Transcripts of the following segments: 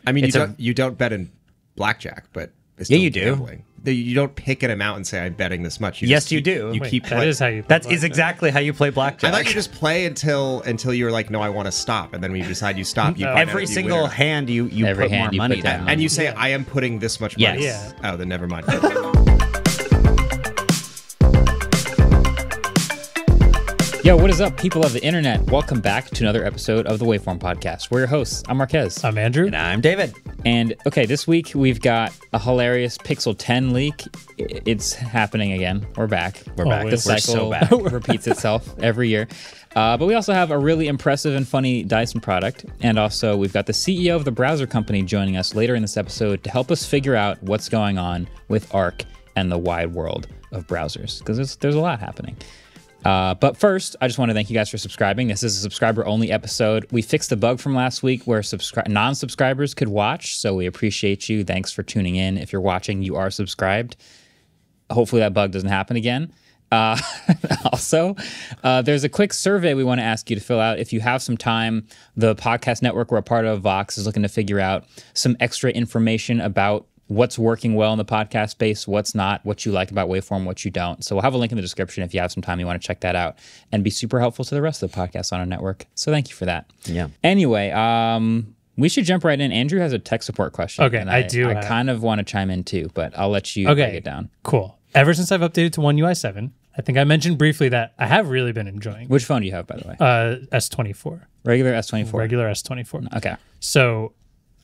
I mean, you don't bet in blackjack, but it's still gambling. You don't pick an amount and say, I'm betting this much. You do. You keep playing. That is how you play That is exactly how you play blackjack. I thought you just play until you're like, no, I want to stop. And then when you decide you stop, you every single hand you put more money down. And you say, I am putting this much money. Yes. Yeah. Oh, then never mind. Yo, what is up, people of the internet? Welcome back to another episode of the Waveform podcast. We're your hosts. I'm Marques. I'm Andrew. And I'm David. And okay, this week we've got a hilarious Pixel 10 leak. It's happening again. We're back. We're back. The cycle repeats itself every year. But we also have a really impressive and funny Dyson product. And also we've got the CEO of the browser company joining us later in this episode to help us figure out what's going on with Arc and the wide world of browsers. Because there's a lot happening. But first, I just want to thank you guys for subscribing. This is a subscriber-only episode. We fixed the bug from last week where non-subscribers could watch, so we appreciate you. Thanks for tuning in. If you're watching, you are subscribed. Hopefully that bug doesn't happen again. Also, there's a quick survey we want to ask you to fill out. If you have some time, the podcast network we're a part of, Vox, is looking to figure out some extra information about what's working well in the podcast space, what's not, what you like about Waveform, what you don't. So we'll have a link in the description if you have some time, you want to check that out and be super helpful to the rest of the podcasts on our network. So thank you for that. Yeah. Anyway, we should jump right in. Andrew has a tech support question. Okay, and I do. I kind of want to chime in too, but I'll let you take it down. Cool. Ever since I've updated to One UI 7, I think I mentioned briefly that I have really been enjoying. Which phone do you have, by the way? S24. Regular S24? Regular S24. Okay. So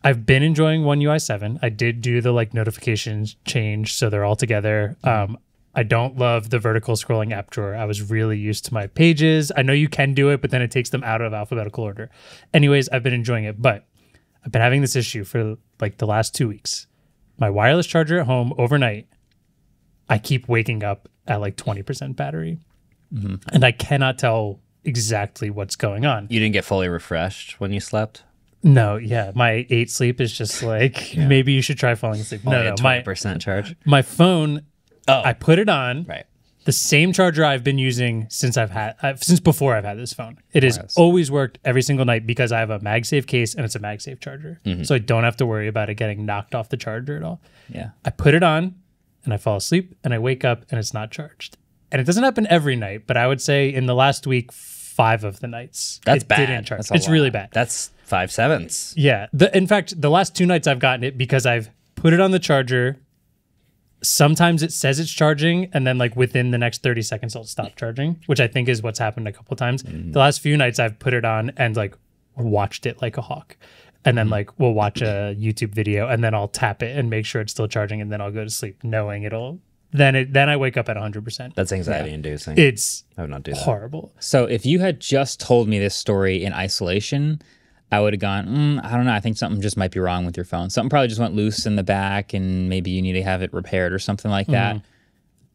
I've been enjoying One UI 7. I did do the notifications change, so they're all together. I don't love the vertical scrolling app drawer. I was really used to my pages. I know you can do it, but then it takes them out of alphabetical order. Anyways, I've been enjoying it, but I've been having this issue for the last 2 weeks. My wireless charger at home overnight, I keep waking up at 20% battery, and I cannot tell exactly what's going on. You didn't get fully refreshed when you slept? No, yeah. My 8 sleep is just maybe you should try falling asleep. Only No, 20% charge. My phone, I put it on. Right. The same charger I've been using since before I've had this phone. It has always worked every single night because I have a MagSafe case and it's a MagSafe charger. So I don't have to worry about it getting knocked off the charger at all. Yeah. I put it on and I fall asleep and I wake up and it's not charged. And it doesn't happen every night, but I would say in the last week, 5 of the nights. That's it bad. Didn't charge. That's it's really bad. That's 5 7s. Yeah. In fact, the last 2 nights I've gotten it because I've put it on the charger. Sometimes it says it's charging, and then within the next 30 seconds, it'll stop charging, which I think is what's happened a couple times. The last few nights I've put it on and watched it like a hawk. And then we'll watch a YouTube video and then I'll tap it and make sure it's still charging and then I'll go to sleep knowing it'll. Then I wake up at 100%. That's anxiety inducing. I would not do that. Horrible. So if you had just told me this story in isolation, I would have gone, I don't know, I think something just might be wrong with your phone. Something probably just went loose in the back and maybe you need to have it repaired or something like that.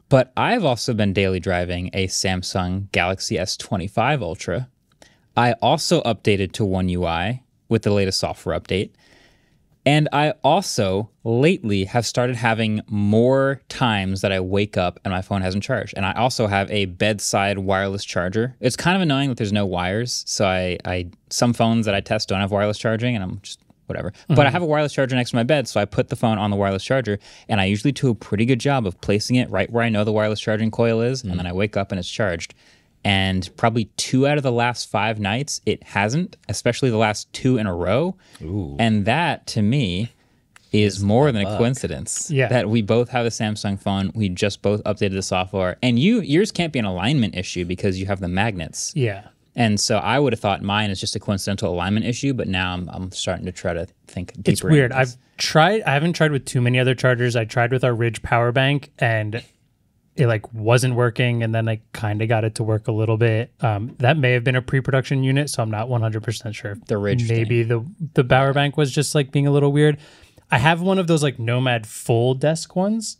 But I've also been daily driving a Samsung Galaxy S25 Ultra. I also updated to One UI with the latest software update. And I also lately have started having more times that I wake up and my phone hasn't charged. And I also have a bedside wireless charger. It's kind of annoying that there's no wires. So I some phones that I test don't have wireless charging and I'm just whatever. But I have a wireless charger next to my bed. So I put the phone on the wireless charger and I usually do a pretty good job of placing it right where I know the wireless charging coil is. And then I wake up and it's charged. And probably 2 out of the last 5 nights, it hasn't, especially the last 2 in a row. Ooh. And that, to me, is more than a coincidence. Yeah. That we both have a Samsung phone. We just both updated the software. And yours can't be an alignment issue because you have the magnets. Yeah. And so I would have thought mine is just a coincidental alignment issue, but now I'm starting to try to think deeper. It's weird. I haven't tried with too many other chargers. I tried with our Ridge power bank and it wasn't working, and then I kind of got it to work a little bit. That may have been a pre-production unit, so I'm not 100% sure. The Ridge maybe the power bank was just being a little weird. I have one of those Nomad full desk ones,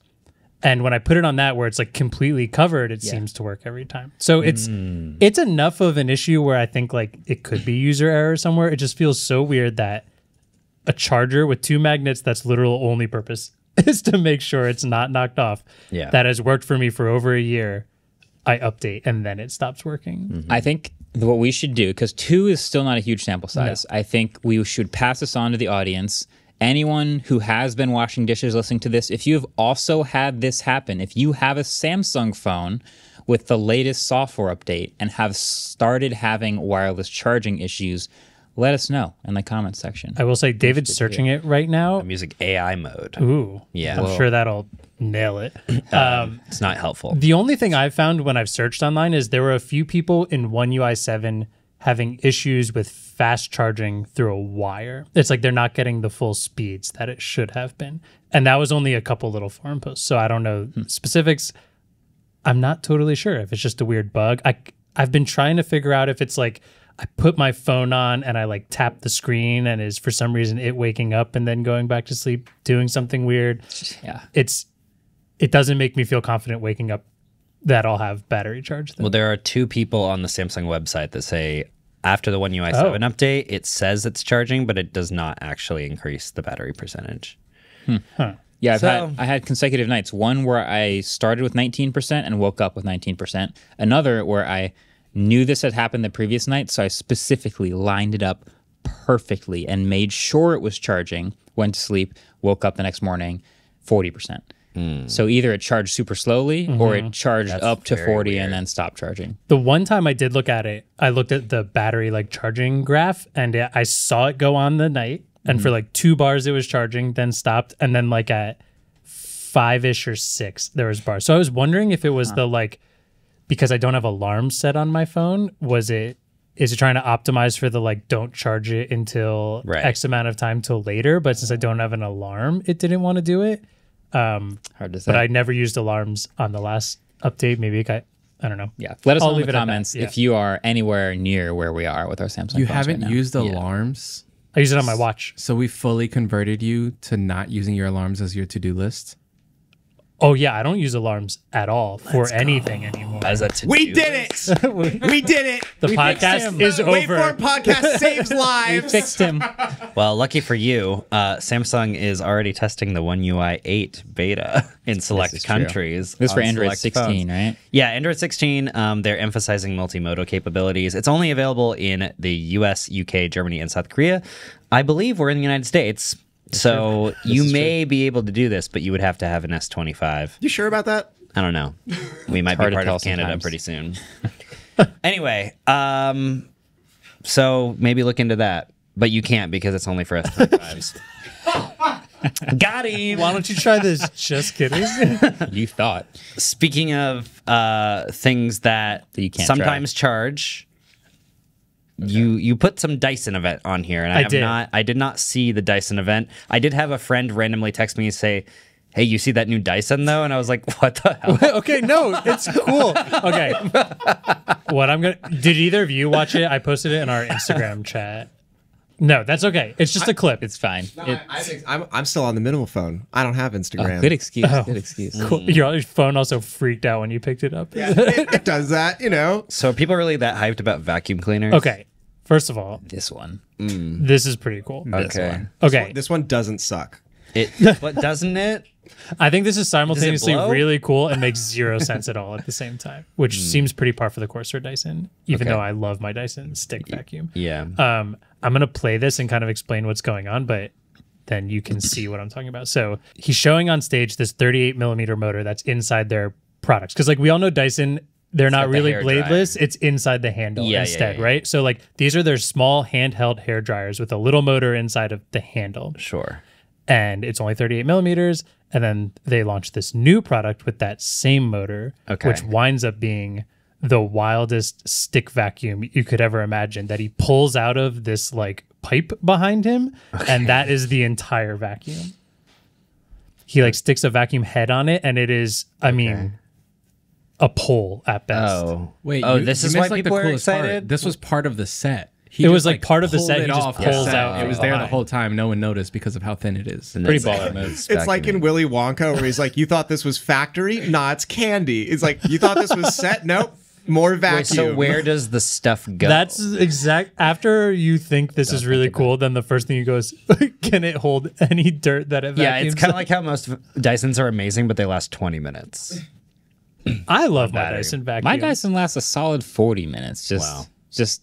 and when I put it on that where it's completely covered, it seems to work every time. So it's enough of an issue where I think it could be user error somewhere. It just feels so weird that a charger with 2 magnets that's literal only purpose is to make sure it's not knocked off. Yeah. That has worked for me for over a year. I update and then it stops working. I think what we should do, because 2 is still not a huge sample size, I think we should pass this on to the audience Anyone who has been washing dishes listening to this, if you have also had this happen, if you have a Samsung phone with the latest software update and have started having wireless charging issues, let us know in the comments section. I will say David's searching it right now. I'm using AI mode. Ooh. Yeah. I'm sure that'll nail it. It's not helpful. The only thing I've found when I've searched online is there were a few people in One UI 7 having issues with fast charging through a wire. It's like they're not getting the full speeds that it should have been. And that was only a couple little forum posts. So I don't know specifics. I'm not totally sure if it's just a weird bug. I've been trying to figure out if it's like I put my phone on and I like tap the screen and is for some reason it waking up and then going back to sleep doing something weird. Yeah. It doesn't make me feel confident waking up that I'll have battery charge. Well, there are 2 people on the Samsung website that say after the One UI 7 update, it says it's charging, but it does not actually increase the battery percentage. Yeah, I had consecutive nights. One where I started with 19% and woke up with 19%. Another where I knew this had happened the previous night, so I specifically lined it up perfectly and made sure it was charging, went to sleep, woke up the next morning, 40%. So either it charged super slowly or it charged up to 40 weird. and then stopped charging. The one time I did look at it, I looked at the battery like charging graph and I saw it go on the night. And for like 2 bars it was charging, then stopped. And then like at 5-ish or 6, there was bars. So I was wondering if it was the like, because I don't have alarms set on my phone, is it trying to optimize for the like don't charge it until X amount of time till later? But since I don't have an alarm, it didn't want to do it. Hard to say. But I never used alarms on the last update. Maybe I don't know. Yeah, let us know in leave the it at that. comments Yeah. if you are anywhere near where we are with our Samsung You phones haven't right now. used alarms, I use it on my watch. so we fully converted you to not using your alarms as your to-do list. Oh yeah, I don't use alarms at all for anything anymore. As a to-do We did list. it. We did it. The podcast is over. Waveform podcast saves We lives. fixed him. Well, lucky for you, Samsung is already testing the One UI 8 beta in select is true. countries. This is for on Android select 16, phones. right? Yeah, Android 16. They're emphasizing multimodal capabilities. It's only available in the US, UK, Germany, and South Korea. I believe we're in the United States. So you may be able to do this, but you would have to have an S25. You sure about that? I don't know. We might be hard to part tell of Canada sometimes. pretty soon. Anyway, so maybe look into that. But you can't because it's only for S25s. Got him. Why don't you try this? Just kidding. You thought. Speaking of things that you can't sometimes charge, you put some Dyson event on here, and I did not see the Dyson event. I did have a friend randomly text me and say, "Hey, you see that new Dyson though?" And I was like, "What the hell?" Okay, no, it's cool. Okay, did either of you watch it? I posted it in our Instagram chat. No, that's okay. It's just a clip. It's fine. I'm still on the minimal phone. I don't have Instagram. Good excuse. Good excuse. Cool. Your phone also freaked out when you picked it up. It does that, you know. So are people really that hyped about vacuum cleaners? Okay, first of all, This one. this is pretty cool. Okay. Okay, This one doesn't suck. But doesn't it? I think this is simultaneously blow? really cool and makes zero sense at all at the same time, which seems pretty par for the course for Dyson, even though I love my Dyson stick vacuum. Yeah. I'm going to play this and kind of explain what's going on, but then you can see what I'm talking about. So he's showing on stage this 38 millimeter motor that's inside their products. Because like we all know Dyson, they're not got the really hair bladeless. It's inside the handle instead, yeah. right? So like these are their small handheld hair dryers with a little motor inside of the handle. Sure. And it's only 38 millimeters. And then they launched this new product with that same motor, which winds up being the wildest stick vacuum you could ever imagine, that he pulls out of this like pipe behind him. And that is the entire vacuum. He like sticks a vacuum head on it, and it is, I mean, a pole at best. Wait, this is why people are excited? Part. This was part of the set. It was like part of the pulled set. it He just off the pulls set. out. It was there the behind. whole time. No one noticed because of how thin it is. Pretty baller moves. It's like in Willy Wonka where he's like, "You thought this was factory? Nah, it's candy." It's like, "You thought this was set? Nope, more vacuum." Wait, so where does the stuff go? That's exact. After you think this is really cool, then the first thing you go is, can it hold any dirt that it vacuums? yeah, it's kind of like how most Dysons are amazing, but they last 20 minutes. I love my battery. Dyson vacuum. My Dyson lasts a solid 40 minutes. Just just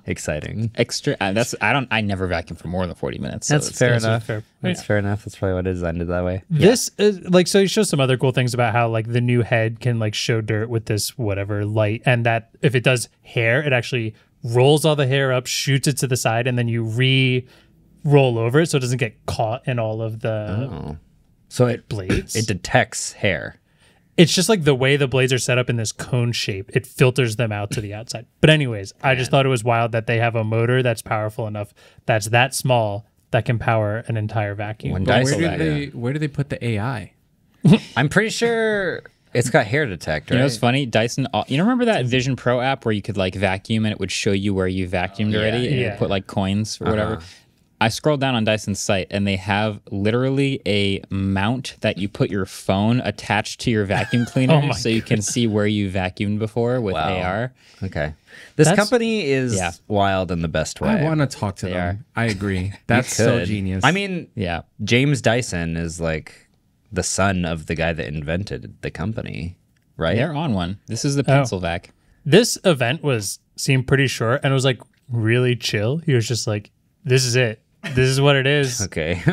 Exciting. extra. I never vacuum for more than 40 minutes. So That's it's- fair That's enough. fair. That's fair enough. That's probably what it designed it that way. This is so he shows some other cool things about how like the new head can like show dirt with this whatever light, and that if it does hair, it actually rolls all the hair up, shoots it to the side, and then you roll over it so it doesn't get caught in all of the So it blades. it detects hair. It's just like the way the blades are set up in this cone shape. It filters them out to the outside. But anyways, I just thought it was wild that they have a motor that's powerful enough that's that small that can power an entire vacuum. When But Dyson, where do they put the AI? I'm pretty sure it's got hair detector. You know what's funny? Dyson. Remember that Vision Pro app where you could like vacuum and it would show you where you vacuumed already, and yeah. it put like coins or whatever. I scrolled down on Dyson's site and they have literally a mount that you put your phone attached to your vacuum cleaner so you can see where you vacuumed before with AR. Okay. This That's- company is wild in the best way. I want to talk to them. I agree. That's so Could. genius. I mean, Yeah. James Dyson is like the son of the guy that invented the company, right? They're on one. This is the pencil vac. This event seemed pretty short and it was like really chill. He was just like, this is it. This is what it is. Okay.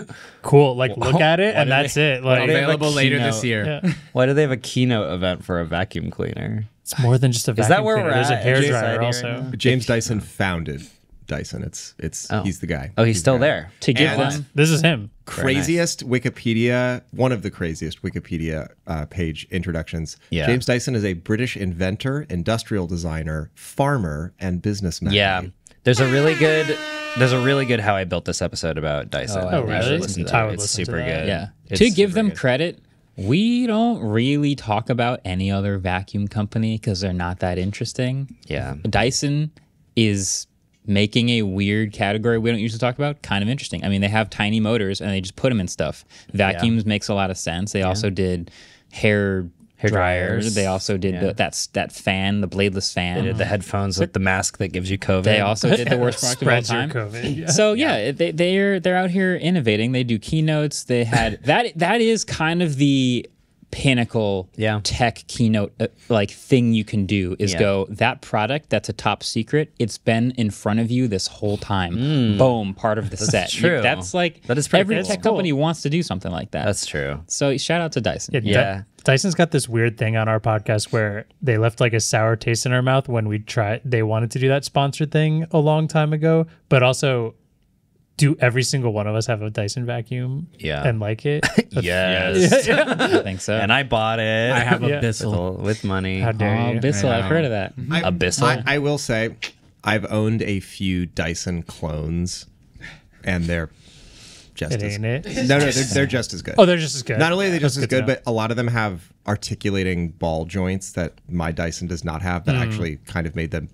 Cool. Like look at it and that's it. Like available later this keynote. year. yeah. Why do they have a keynote event for a vacuum cleaner? It's more than just a vacuum Is that where cleaner. we're There's a at? hair James dryer Dyson also. right now? James Dyson founded Dyson. He's the guy. Oh, he's still there. To give And- them This is him. Craziest Wikipedia, one of the craziest Wikipedia page introductions. Yeah. James Dyson is a British inventor, industrial designer, farmer, and businessman. Yeah. There's a really good How I Built This episode about Dyson. Oh, You really? should listen to I it. would It's listen to super that. good. Yeah. It's To give super them good. credit, we don't really talk about any other vacuum company because they're not that interesting. Yeah. Dyson is making a weird category we don't usually talk about kind of interesting. I mean, they have tiny motors and they just put them in stuff. Vacuums makes a lot of sense. They also did hair dryers. They also did that fan, the bladeless fan. They did the headphones with the mask that gives you COVID. They also did the worst product of all Spreads your time. COVID. Yeah. So they're out here innovating. They do keynotes. They had that is kind of the pinnacle tech keynote like thing you can do is go that product that's a top secret. It's been in front of you this whole time. Boom, part of the set. true. That's like That is pretty every cool. tech company wants to do something like that. That's true. So shout out to Dyson. Yeah. Dyson's got this weird thing on our podcast where they left like a sour taste in our mouth when they wanted to do that sponsored thing a long time ago, but also do every single one of us have a Dyson vacuum and like it? Yes. I think so. And I bought it. I have a Yeah. Bissell. with money. How dare you? Bissell, I've heard of that. Abyssal. I will say, I've owned a few Dyson clones, and they're just It as ain't it. No, they're just as good. Oh, they're just as good. Not only are they just That's as good, to know. but a lot of them have articulating ball joints that my Dyson does not have. That actually kind of made them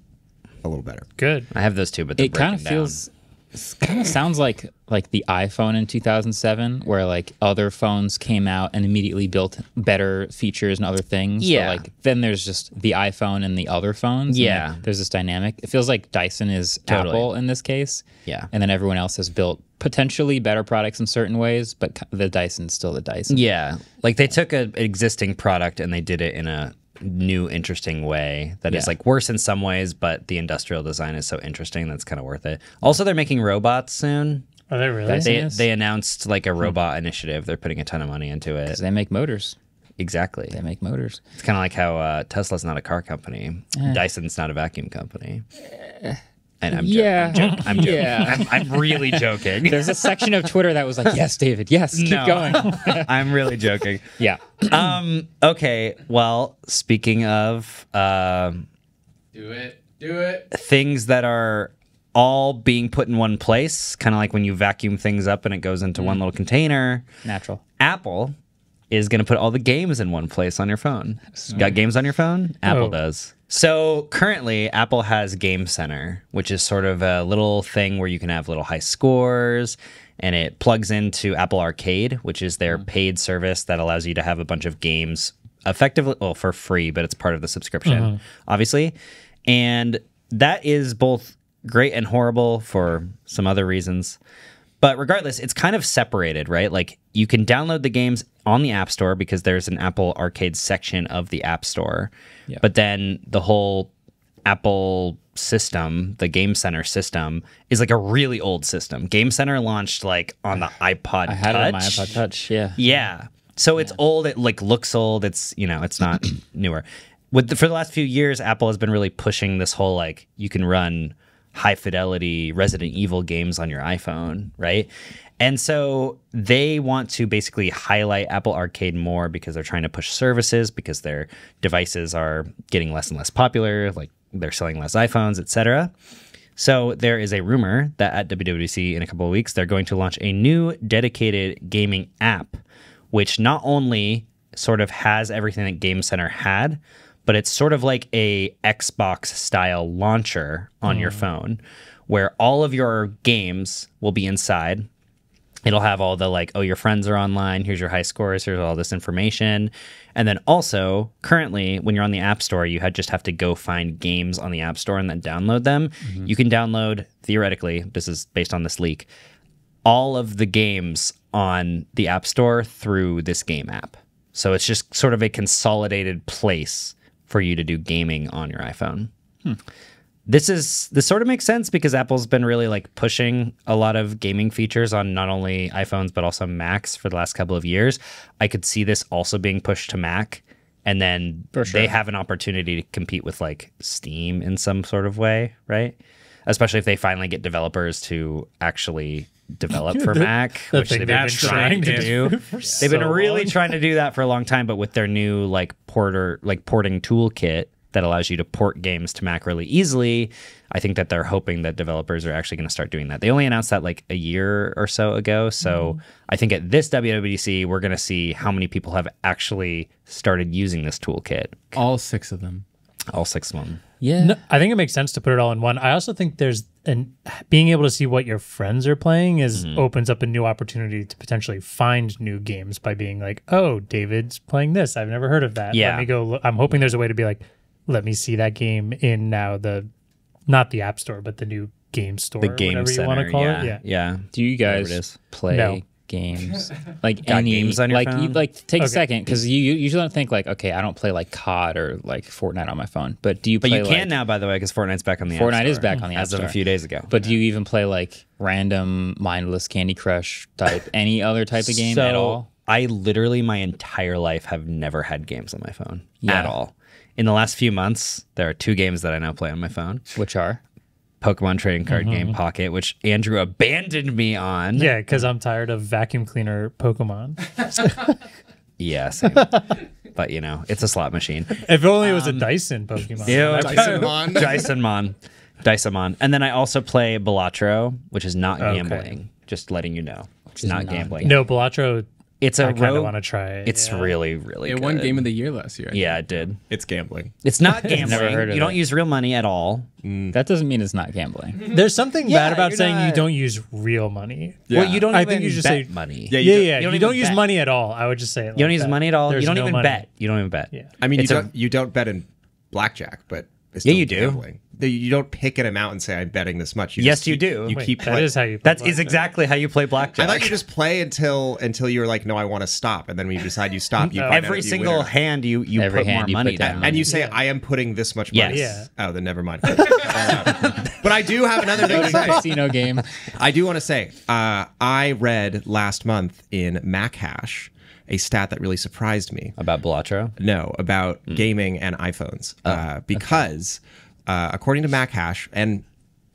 a little better. Good. I have those too, but they're It kind of breaking down. feels kind of sounds like the iPhone in 2007 where like other phones came out and immediately built better features and other things. Yeah. But, like then there's just the iPhone and the other phones. Yeah. And there's this dynamic. It feels like Dyson is Totally. Apple in this case. Yeah. And then everyone else has built potentially better products in certain ways, but the Dyson's still the Dyson. Yeah. Like they took an existing product and they did it in a new, interesting way that is like worse in some ways, but the industrial design is so interesting that's kind of worth it. Also, they're making robots soon. Are they really? They announced like a robot initiative. They're putting a ton of money into it. 'Cause they make motors. Exactly. They make motors. It's kind of like how Tesla's not a car company. Dyson's not a vacuum company. And I'm joking. I'm joking. Yeah. I'm really joking. There's a section of Twitter that was like, yes, David, yes, keep No. going. I'm really joking. Yeah. Okay. Well, speaking of Do it. things that are all being put in one place, kind of like when you vacuum things up and it goes into one little container, Natural. Apple is going to put all the games in one place on your phone. Got games on your phone? Apple Oh. does. So currently, Apple has Game Center, which is sort of a little thing where you can have little high scores, and it plugs into Apple Arcade, which is their paid service that allows you to have a bunch of games effectively, well, for free, but it's part of the subscription, obviously. And that is both great and horrible for some other reasons. But regardless, it's kind of separated, right? Like you can download the games on the App Store because there's an Apple Arcade section of the App Store. Yeah. But then the whole Apple system, the Game Center system, is like a really old system. Game Center launched like on the iPod I had Touch. it on my iPod Touch, yeah. Yeah. So it's old. It like looks old. It's, you know, it's not newer. For the last few years, Apple has been really pushing this whole like you can run high fidelity Resident Evil games on your iPhone, right? And so they want to basically highlight Apple Arcade more because they're trying to push services, because their devices are getting less and less popular, like they're selling less iPhones, etc. So there is a rumor that at WWDC in a couple of weeks, they're going to launch a new dedicated gaming app, which not only sort of has everything that Game Center had, but it's sort of like a Xbox style launcher on your phone where all of your games will be inside. It'll have all the like, oh, your friends are online. Here's your high scores. Here's all this information. And then also, currently, when you're on the App Store, you just have to go find games on the App Store and then download them. You can download, theoretically, this is based on this leak, all of the games on the App Store through this game app. So it's just sort of a consolidated place for you to do gaming on your iPhone. This sort of makes sense because Apple's been really like pushing a lot of gaming features on not only iPhones but also Macs for the last couple of years. I could see this also being pushed to Mac, and then they have an opportunity to compete with like Steam in some sort of way, right? Especially if they finally get developers to actually develop for Mac, which they've been trying to do. They've been really trying to do that for a long time, but with their new like porting toolkit that allows you to port games to Mac really easily, I think that they're hoping that developers are actually going to start doing that. They only announced that like a year or so ago, so I think at this WWDC we're going to see how many people have actually started using this toolkit. All 6 of them. All 6 of them. Yeah. No, I think it makes sense to put it all in one. I also think being able to see what your friends are playing opens up a new opportunity to potentially find new games by being like, oh, David's playing this. I've never heard of that. Yeah. Let me go. I'm hoping there's a way to be like, let me see that game in now not the App Store, but the new game store, The Game whatever Center, you want to call it. Yeah. Do you Whatever it guys is. play No. games? Like Got any games on your like phone? you like take a Okay. second, because you usually don't think like, okay, I don't play like COD or like Fortnite on my phone. But do you But play you can like, now, by the way, because Fortnite's back on the App Fortnite Store. is back on the App as of Store a few days ago. But do you even play like random mindless Candy Crush type, any other type of game at all? I literally my entire life have never had games on my phone Yeah. at all. In the last few months, there are 2 games that I now play on my phone. Which are? Pokemon trading card game Pocket, which Andrew abandoned me on. Yeah, because I'm tired of vacuum cleaner Pokemon. Yeah, same. But, you know, it's a slot machine. If only it was a Dyson Pokemon. Yeah, Dysonmon. Dysonmon. And then I also play Balatro, which is not Okay. gambling. Just letting you know. It's is not not gambling. No, Balatro, It's a I kind of rogue. want to try it. It's yeah. really, really It good. won Game of the Year last year. I Yeah, it did. It's gambling. It's not gambling. Never heard of you don't it. use real money at all. That doesn't mean it's not gambling. There's something Yeah, bad about you're saying you not- don't use real money. Well, you don't I even think you just bet say- money. Yeah, Yeah, you yeah. don't You even don't use bet. money at all. I would just say it like You don't use that. money at all. There's You don't no even money. bet. You don't even bet. Yeah. I mean, It's you don't bet in blackjack, but it's Yeah, still you do. gambling. You don't pick an amount and say I'm betting this much. Yes, just you keep- do. You Wait, keep that playing. is how you play That is blackjack. exactly how you play blackjack. I thought you just play until you're like, no, I want to stop, and then when you decide you stop, you No. find out Every if you single win or- hand you Every put more hand you money put down. down. and you say Yeah. I am putting this much Yes. money. Yeah. Oh, then never mind. But I do have another thing to say. Casino game. I do want to say, I read last month in Mac Hash a stat that really surprised me. About Balatro? No, about gaming and iPhones. Because according to Mac Hash, and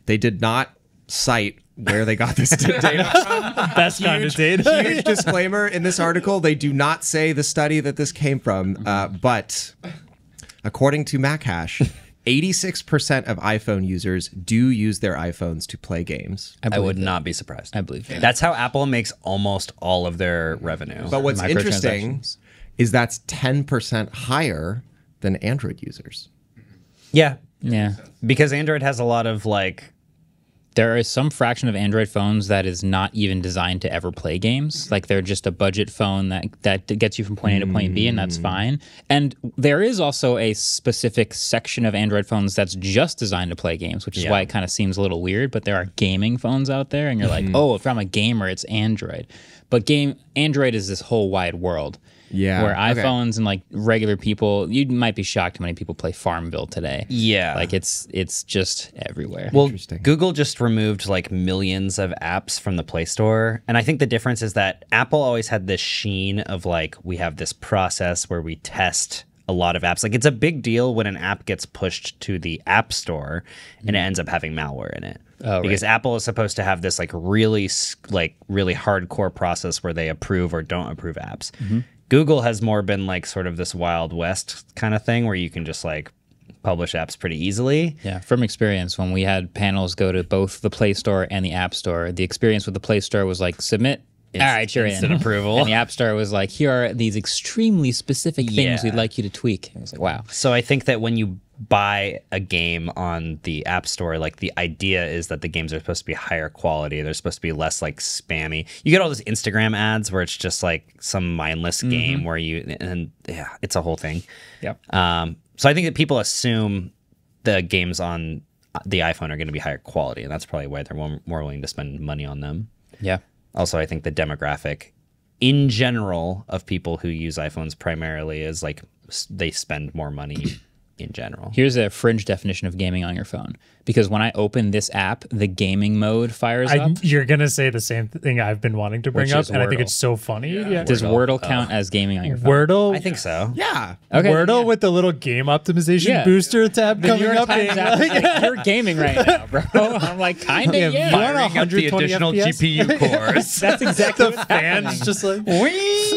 they did not cite where they got this data from. Best kind of data. Huge disclaimer in this article. They do not say the study that this came from. But according to Mac Hash, 86% of iPhone users do use their iPhones to play games. I would not be surprised. I believe that. That's how Apple makes almost all of their revenue. But what's interesting Microtransactions. is that's 10% higher than Android users. yeah, Yeah. because Android has a lot of like There is some fraction of Android phones that is not even designed to ever play games. Like they're just a budget phone that gets you from point A to point B, and that's fine. And there is also a specific section of Android phones that's just designed to play games, which is Yeah. why it kind of seems a little weird. But there are gaming phones out there, and you're like, oh, if I'm a gamer, it's Android. But Android is this whole wide world. Yeah, Where okay. iPhones and like regular people, you might be shocked how many people play Farmville today. Yeah. Like it's just everywhere. Well, Interesting. Google just removed like millions of apps from the Play Store. And I think the difference is that Apple always had this sheen of like, we have this process where we test a lot of apps. Like it's a big deal when an app gets pushed to the App Store and it ends up having malware in it. Oh, because right. Apple is supposed to have this like really hardcore process where they approve or don't approve apps. Google has more been like sort of this Wild West kind of thing where you can just like publish apps pretty easily. Yeah, from experience, when we had panels go to both the Play Store and the App Store, the experience with the Play Store was like, submit. All right, you're in. Instant approval. And the App Store was like, here are these extremely specific things Yeah. we'd like you to tweak. I was like, wow. So I think that when you buy a game on the App Store, like the idea is that the games are supposed to be higher quality. They're supposed to be less like spammy. You get all those Instagram ads where it's just like some mindless game where it's a whole thing. Yep. So I think that people assume the games on the iPhone are going to be higher quality, and that's probably why they're more willing to spend money on them. Yeah. Also, I think the demographic in general of people who use iPhones primarily is like they spend more money in general. Here's a fringe definition of gaming on your phone. Because when I open this app, the gaming mode fires up. You're going to say the same thing I've been wanting to bring Which up, is and I think Wordle. it's so funny. Yeah. Does Wordle count as gaming on your phone? Wordle? I think so. Yeah. Okay, Wordle yeah. with the little game optimization Yeah. booster tab The coming New York up. Times being app is like- like, you're gaming right now, bro. I'm like, kind of, Yeah, yeah. you want 120 FPS? GPU cores. That's exactly the what's fans happening. just like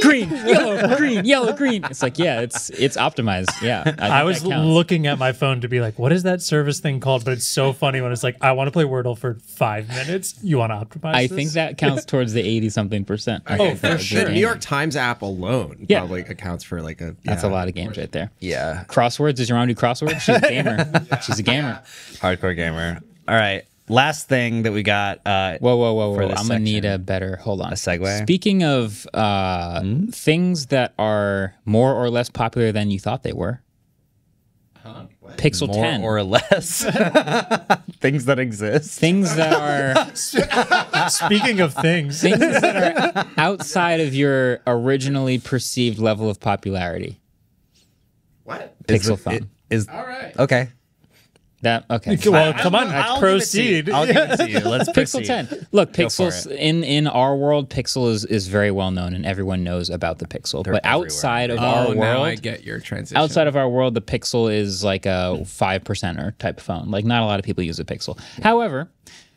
Green, yellow, green, yellow, green. It's like, yeah, it's optimized. Yeah. think I was that counts. looking at my phone to be like, what is that service thing called? But it's so funny when it's like, I want to play Wordle for 5 minutes. You want to optimize I this? think that counts towards the 80-something%. Oh, for sure. The New York Times app alone Yeah. probably accounts for like a. That's a lot of games right there. Yeah. Crosswords. Does your mom do crosswords? She's a gamer. She's a gamer. Hardcore gamer. All right. Last thing that we got. Whoa. For I'm this going to need section. a better, hold on. A segue? Speaking of things that are more or less popular than you thought they were. Pixel More 10. or less things that exist. Things that are Speaking of things, things that are outside of your originally perceived level of popularity. What? Pixel phone. Is All right. okay. That okay. well, come on, I'll proceed. I'll give it to you. Let's Pixel proceed. 10. Look, Go for Pixels in our world, Pixel is very well known and everyone knows about the Pixel. They're but everywhere. outside of our Oh, now I world, get your transition. outside of our world, the Pixel is like a 5%er type phone. Like not a lot of people use a Pixel. However,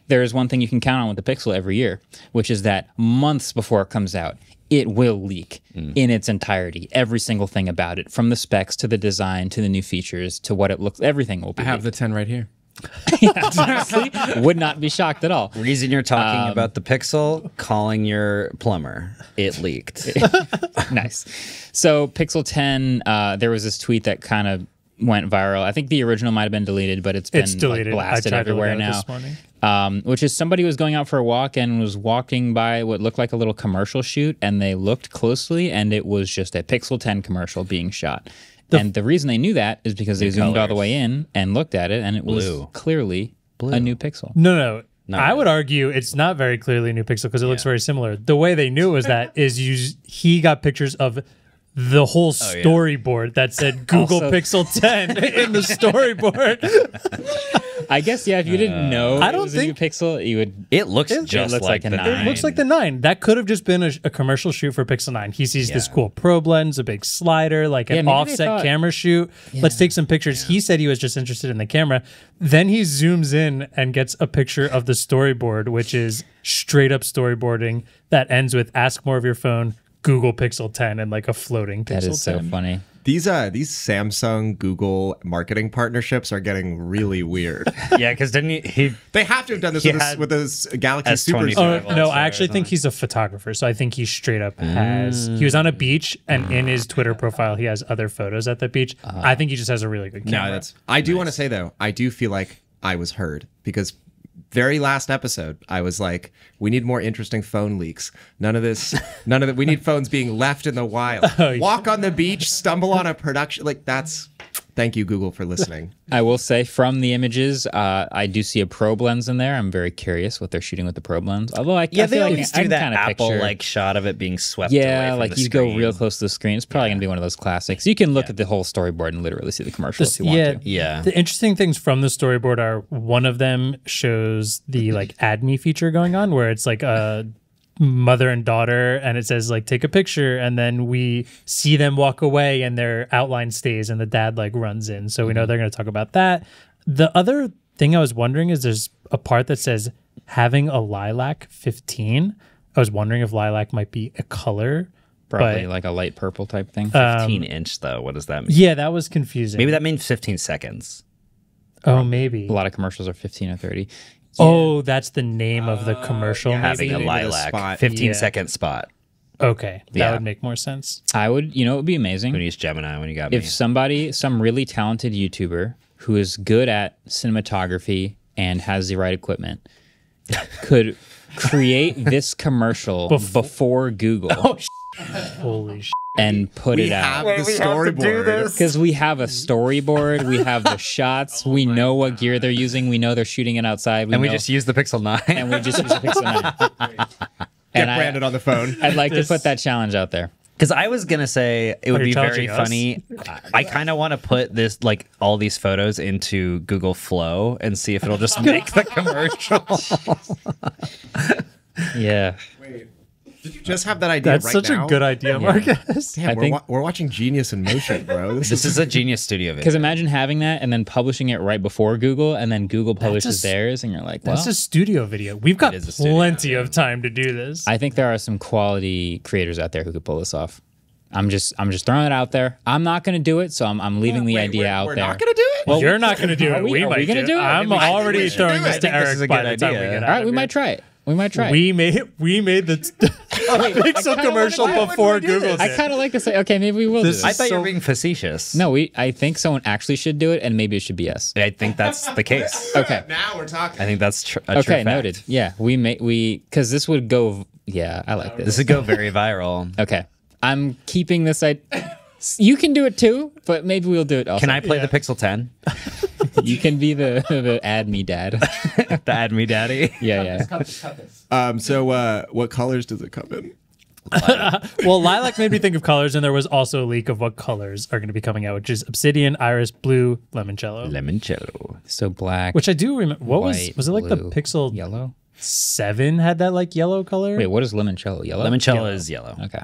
there is one thing you can count on with the Pixel every year, which is that months before it comes out, it will leak in its entirety. Every single thing about it, from the specs to the design to the new features to what it looks, everything will be. I have the 10 right here. honestly, would not be shocked at all. Reason you're talking about the Pixel, calling your plumber. It leaked. Nice. So Pixel 10, there was this tweet that kind of went viral. I think the original might have been deleted, but it's been It's deleted. Like, blasted I tried to look everywhere at it now. this morning. Which is somebody was going out for a walk and was walking by what looked like a little commercial shoot, and they looked closely, and it was just a Pixel 10 commercial being shot. And the reason they knew that is because they zoomed all the colors. way in and looked at it, and it was Blue. clearly a new Pixel. No. Not I really. would argue it's not very clearly a new Pixel because it looks very similar. The way they knew was that he got pictures of the whole storyboard that said Google Also- Pixel 10 in the storyboard. I guess, yeah, if you didn't know I it don't was a new think- Pixel, you would... It looks just looks like like a the 9. It looks like the 9. That could have just been a commercial shoot for Pixel 9. He sees this cool probe lens, a big slider, like Yeah, an maybe they offset thought- camera shoot. Let's take some pictures. He said he was just interested in the camera. Then he zooms in and gets a picture of the storyboard, which is straight up storyboarding that ends with ask more of your phone, Google Pixel 10, and like a floating Pixel 10. That is so funny. These Samsung Google marketing partnerships are getting really weird. Yeah, because didn't he They have to have done this He with, had with this Galaxy Super S20 Zoom. Oh, Survival. no, I actually think he's a photographer. So I think he straight up has. He was on a beach, and in his Twitter profile, he has other photos at the beach. I think he just has a really good camera. No, I do want to say though, I do feel like I was heard because very last episode, I was like, we need more interesting phone leaks. None of that. We need phones being left in the wild. Walk on the beach, stumble on a production. Like that's Thank you, Google, for listening. I will say from the images, I do see a probe lens in there. I'm very curious what they're shooting with the probe lens. Although I Yeah, they feel like always I do can that kind of Apple picture, like shot of it being swept away yeah, from like the you go screen. real close to the screen. It's probably gonna be one of those classics. You can look at the whole storyboard and literally see the commercial if you want to. Yeah. The interesting things from the storyboard are one of them shows the like add me feature going on where it's like a mother and daughter and it says like take a picture and then we see them walk away and their outline stays and the dad like runs in. So we know they're going to talk about that. The other thing I was wondering is there's a part that says having a lilac 15. I was wondering if lilac might be a color. Probably But- like a light purple type thing. 15-inch, though. What does that mean? Yeah, that was confusing. Maybe that means 15 seconds. Oh, maybe. A lot of commercials are 15 or 30. Oh, that's the name of the commercial. Having a maybe a lilac. spot. 15-second spot. Okay, that Yeah. would make more sense. I would, it would be When amazing you use Gemini, when you got if me. some really talented YouTuber who is good at cinematography and has the right equipment could create this commercial before Google Holy shit. and put We it out. have the storyboard. Because we have a storyboard, we have the shots, we know what gear they're using, we know they're shooting it outside, And we know- just use the Pixel 9. and we just use a Pixel 9. Get And Brandon on the phone. I'd like to This- put that challenge out there. Because I was going to say it would you be very challenging us? funny. I kind of want to put this, like, all these photos into Google Flow and see if it'll just make the commercial. Yeah. Did you just have that idea That's right such now? a good idea, Marcus. Damn, I we're, think- we're watching Genius in Motion, bro. This is a Genius Studio video. Because imagine having that and then publishing it right before Google, and then Google publishes theirs, and you're like, well, That's a studio video. We've got is a studio, plenty of time to do this. I think there are some quality creators out there who could pull this off. I'm just throwing it out there. I'm not going to do it, so I'm leaving the idea out we're there. not going to do it? Well, you're not going to do are it. we- We are we might gonna do it? I'm I think we already should throwing do it. this to I think this Eric is a by good the time we idea. get All out right, of we here. might try it. We might try it. We made the Pixel commercial why would before we do Google this? I kind of like to say, okay, maybe we will do This this. I thought you so- were being facetious. No, I think someone actually should do it, and maybe it should be us. I think that's the case. Okay. Now we're talking. I think that's a true Okay, fact. noted. Yeah, because this would go. Yeah, I like This this. would go very viral. Okay, I'm keeping this. You can do it too, but maybe we'll do it also. Can I play the Pixel 10? You can be the add me dad. The Add Me Daddy? Yeah. So what colors does it come in? Well, lilac made me think of colors, and there was also a leak of what colors are going to be coming out, which is obsidian, iris, blue, limoncello. Limoncello. So black. Which I do remember. What white, was it like blue, the Pixel yellow? 7 had that like yellow color? Wait, what is limoncello? Yellow. Limoncello is yellow. Okay.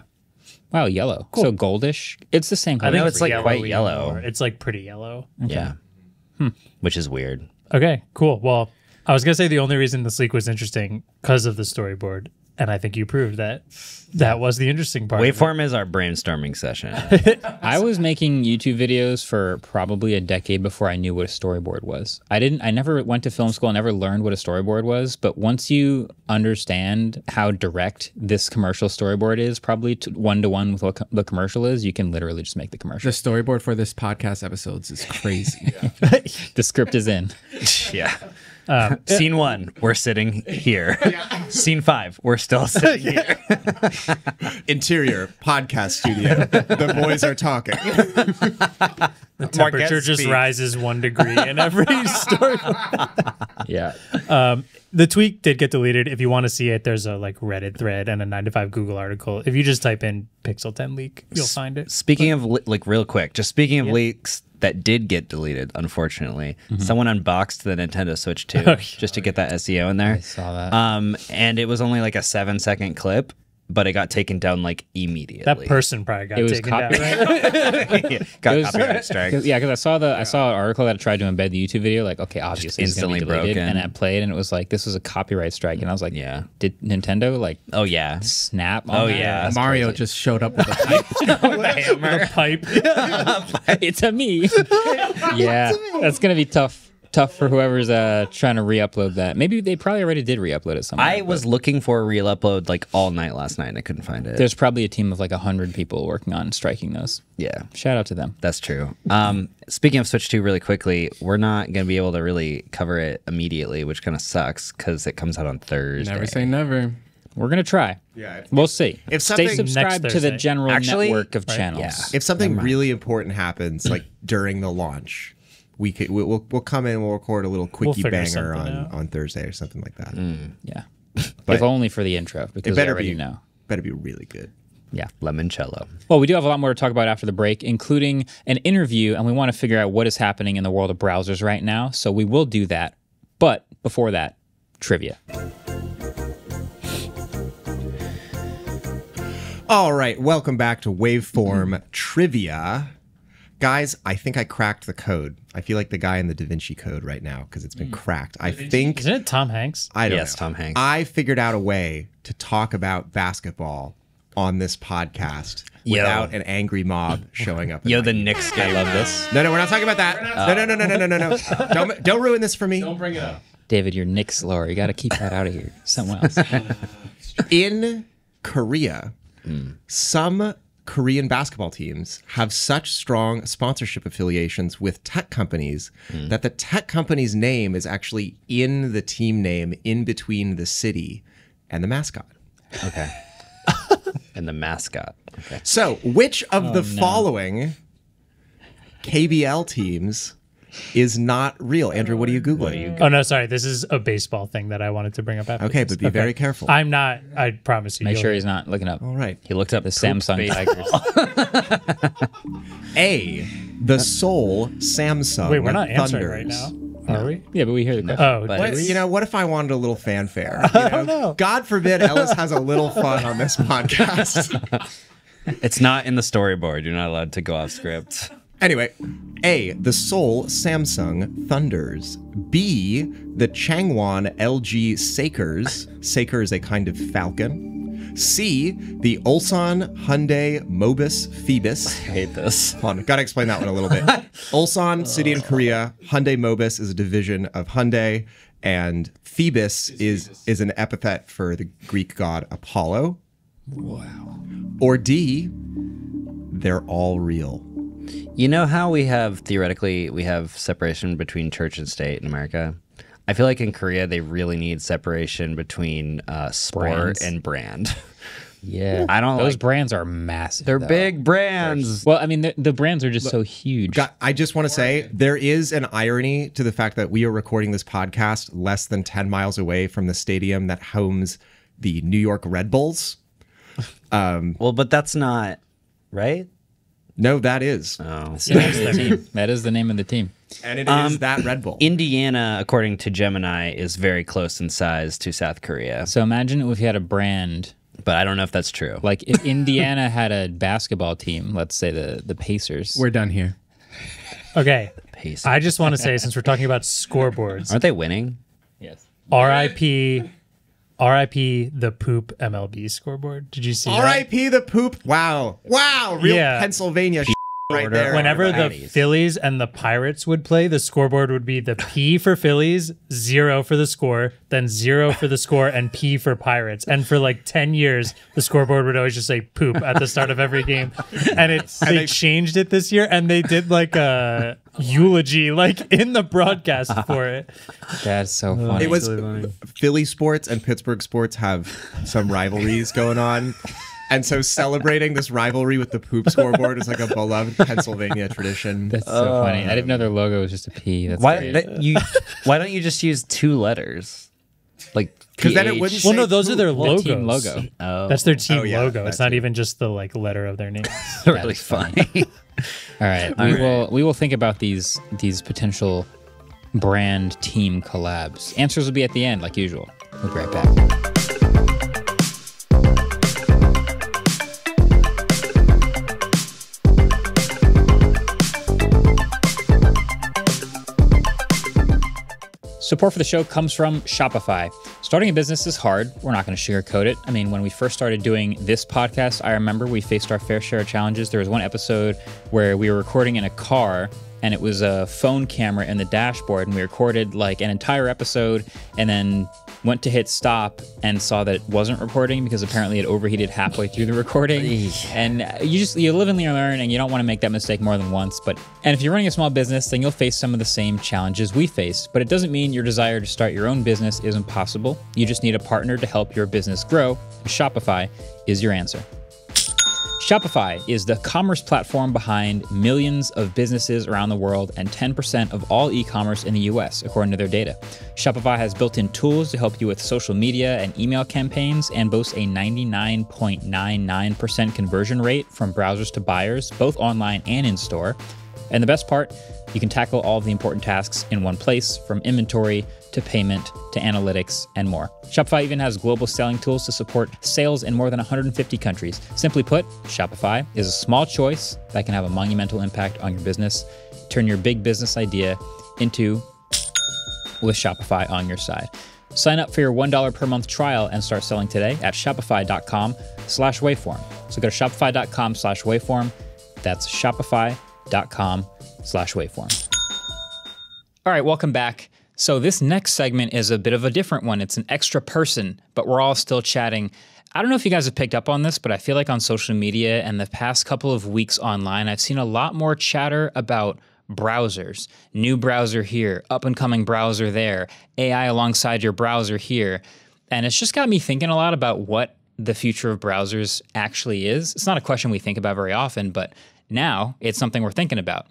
Wow, yellow. So goldish. It's the same color. know it's like yellowy quite yellow. more. It's like pretty yellow. Yeah. Which is weird. Okay, cool. Well, I was gonna say the only reason this leak was interesting because of the storyboard, and I think you proved that was the interesting part. of it. Waveform is our brainstorming session. I was making YouTube videos for probably a decade before I knew what a storyboard was. I never went to film school. I never learned what a storyboard was. But once you understand how direct this commercial storyboard is, probably one-to-one with what the commercial is, you can literally just make the The commercial. storyboard for this podcast episodes is crazy. The script is in. Yeah. Scene 1, we're sitting here. Scene 5, we're still sitting here. Interior podcast studio. The boys are talking. The temperature Marques just speak. rises 1 degree in every storyboard. Yeah. The tweet did get deleted. If you want to see it, there's a like Reddit thread and a 9to5 Google article. If you just type in Pixel 10 leak, you'll find it. Speaking of, like, real quick, just speaking of leaks that did get deleted, unfortunately, someone unboxed the Nintendo Switch 2 just to get that SEO in there. I saw that. And it was only like a 7-second clip, but it got taken down like immediately. That person probably got It was taken down. copyright. got It was- copyright strike. Yeah, because I saw an article that tried to embed the YouTube video. Like, okay, obviously it's gonna be instantly deleted, broken. and I played, and it was like this was a copyright strike, and I was like, Yeah. did Nintendo like Oh, yeah. snap? On Oh, that? yeah. That's Mario crazy. just showed up with a pipe. The pipe. It's a me. Yeah, that's gonna be tough for whoever's trying to re-upload that. Maybe they probably already did re-upload it somewhere. I was looking for a real upload like all night last night and I couldn't find it. There's probably a team of like 100 people working on striking those. Yeah. Shout out to them. That's true. Speaking of Switch 2 really quickly, we're not going to be able to really cover it immediately, which kind of sucks because it comes out on Thursday. Never say never. We're going to try. Yeah. We'll see. If Stay something- subscribed Next to the Thursday. general Actually, network of right, channels. yeah. If something really important happens, like during the launch, we'll come in and we'll record a little quickie figure banger something out. on Thursday or something like that. Yeah. But if only for the intro, because we already know. Better be really good. Yeah, limoncello. Well, we do have a lot more to talk about after the break, including an interview, and we want to figure out what is happening in the world of browsers right now. So we will do that. But before that, trivia. All right, welcome back to Waveform Trivia. Guys, I think I cracked the code. I feel like the guy in the Da Vinci Code right now because it's been cracked. I think... Isn't it Tom Hanks? I don't Yes, know. Tom Hanks. I figured out a way to talk about basketball on this podcast without an angry mob showing up. Yo, the Knicks game. I love this. No, we're not talking about that. No. Don't ruin this for me. Don't bring it up. David, you're Nick's lore. You got to keep that out of here. Someone else. In Korea, some Korean basketball teams have such strong sponsorship affiliations with tech companies that the tech company's name is actually in the team name in between the city and the mascot. Okay. And the mascot. Okay. So, which of the following KBL teams is not real? Andrew, what are you Googling? Oh, no, sorry. This is a baseball thing that I wanted to bring up after Okay, this. but be very careful. I'm not. I promise you. Make you'll- sure he's not looking up All right. He looked up the poop Samsung baseball. Tigers. A, the Seoul Samsung Wait, we're not answering Thunders. right now. Are we? Yeah, but we hear the question. Oh, But What, it's- what if I wanted a little fanfare? You know? God forbid Ellis has a little fun on this podcast. It's not in the storyboard. You're not allowed to go off script. Anyway, A, the Seoul Samsung Thunders. B, the Changwon LG Sakers. Saker is a kind of falcon. C, the Ulsan Hyundai Mobis Phoebus. I hate this. Hold on, gotta explain that one a little bit. Ulsan, city in Korea. Hyundai Mobis is a division of Hyundai, and Phoebus is an epithet for the Greek god Apollo. Wow. Or D, they're all real. You know how we have separation between church and state in America? I feel like in Korea they really need separation between sport Brands. and brand. Yeah. I don't Those like- brands are massive. They're though. big brands. Well, I mean, the brands are just so huge. I just want to say there is an irony to the fact that we are recording this podcast less than 10 miles away from the stadium that homes the New York Red Bulls. Well, but that's not right. No, that is. Oh. That's the name of the team. That is the name of the team. And it is that Red Bull. Indiana, according to Gemini, is very close in size to South Korea. So imagine if we had a brand, But I don't know if that's true. like if Indiana had a basketball team, let's say the Pacers. We're done here. Okay. Pace. I just want to say, since we're talking about scoreboards, Aren't they winning? Yes. RIP the poop MLB scoreboard. Did you see that? R.I.P. the poop. Wow. Real Yeah. Pennsylvania right there. Whenever the Baddies. Phillies and the Pirates would play, the scoreboard would be the P for Phillies, 0 for the score, then 0 for the score, and P for Pirates. And for like 10 years, the scoreboard would always just say poop at the start of every game. And they changed it this year, and they did like a eulogy like in the broadcast for it. That's so funny. It was Philly sports and Pittsburgh sports have some rivalries going on. And so celebrating this rivalry with the poop scoreboard is like a beloved Pennsylvania tradition. That's so funny. I didn't know their logo was just a P. That's Why great. why don't you just use 2 letters? Like Because then it PH? wouldn't Well, say no, those are their The logos. team logo. Oh, That's their team Oh, yeah, logo. that It's not too. even just the like letter of their name. really funny. All right. We will think about these potential brand team collabs. Answers will be at the end, like usual. We'll be right back. Support for the show comes from Shopify. Starting a business is hard. We're not going to sugarcoat it. I mean, when we first started doing this podcast, I remember we faced our fair share of challenges. There was one episode where we were recording in a car and it was a phone camera in the dashboard, and we recorded like an entire episode and then went to hit stop and saw that it wasn't recording because apparently it overheated halfway through the recording. And you live and learn, and you don't want to make that mistake more than once. And if you're running a small business, then you'll face some of the same challenges we face. But it doesn't mean your desire to start your own business isn't possible. You just need a partner to help your business grow. Shopify is your answer. Shopify is the commerce platform behind millions of businesses around the world and 10% of all e-commerce in the US, according to their data. Shopify has built-in tools to help you with social media and email campaigns and boasts a 99.99% conversion rate from browsers to buyers, both online and in-store. And the best part, you can tackle all of the important tasks in one place, from inventory to payment to analytics and more. Shopify even has global selling tools to support sales in more than 150 countries. Simply put, Shopify is a small choice that can have a monumental impact on your business. Turn your big business idea into with Shopify on your side. Sign up for your $1 per month trial and start selling today at shopify.com/waveform. So go to shopify.com/waveform. That's shopify.com/waveform. All right, welcome back. So this next segment is a bit of a different one. It's an extra person, but we're all still chatting. I don't know if you guys have picked up on this, but I feel like on social media and the past couple of weeks online, I've seen a lot more chatter about browsers. New browser here, up and coming browser there, AI alongside your browser here. And it's just got me thinking a lot about what the future of browsers actually is. It's not a question we think about very often, but now it's something we're thinking about.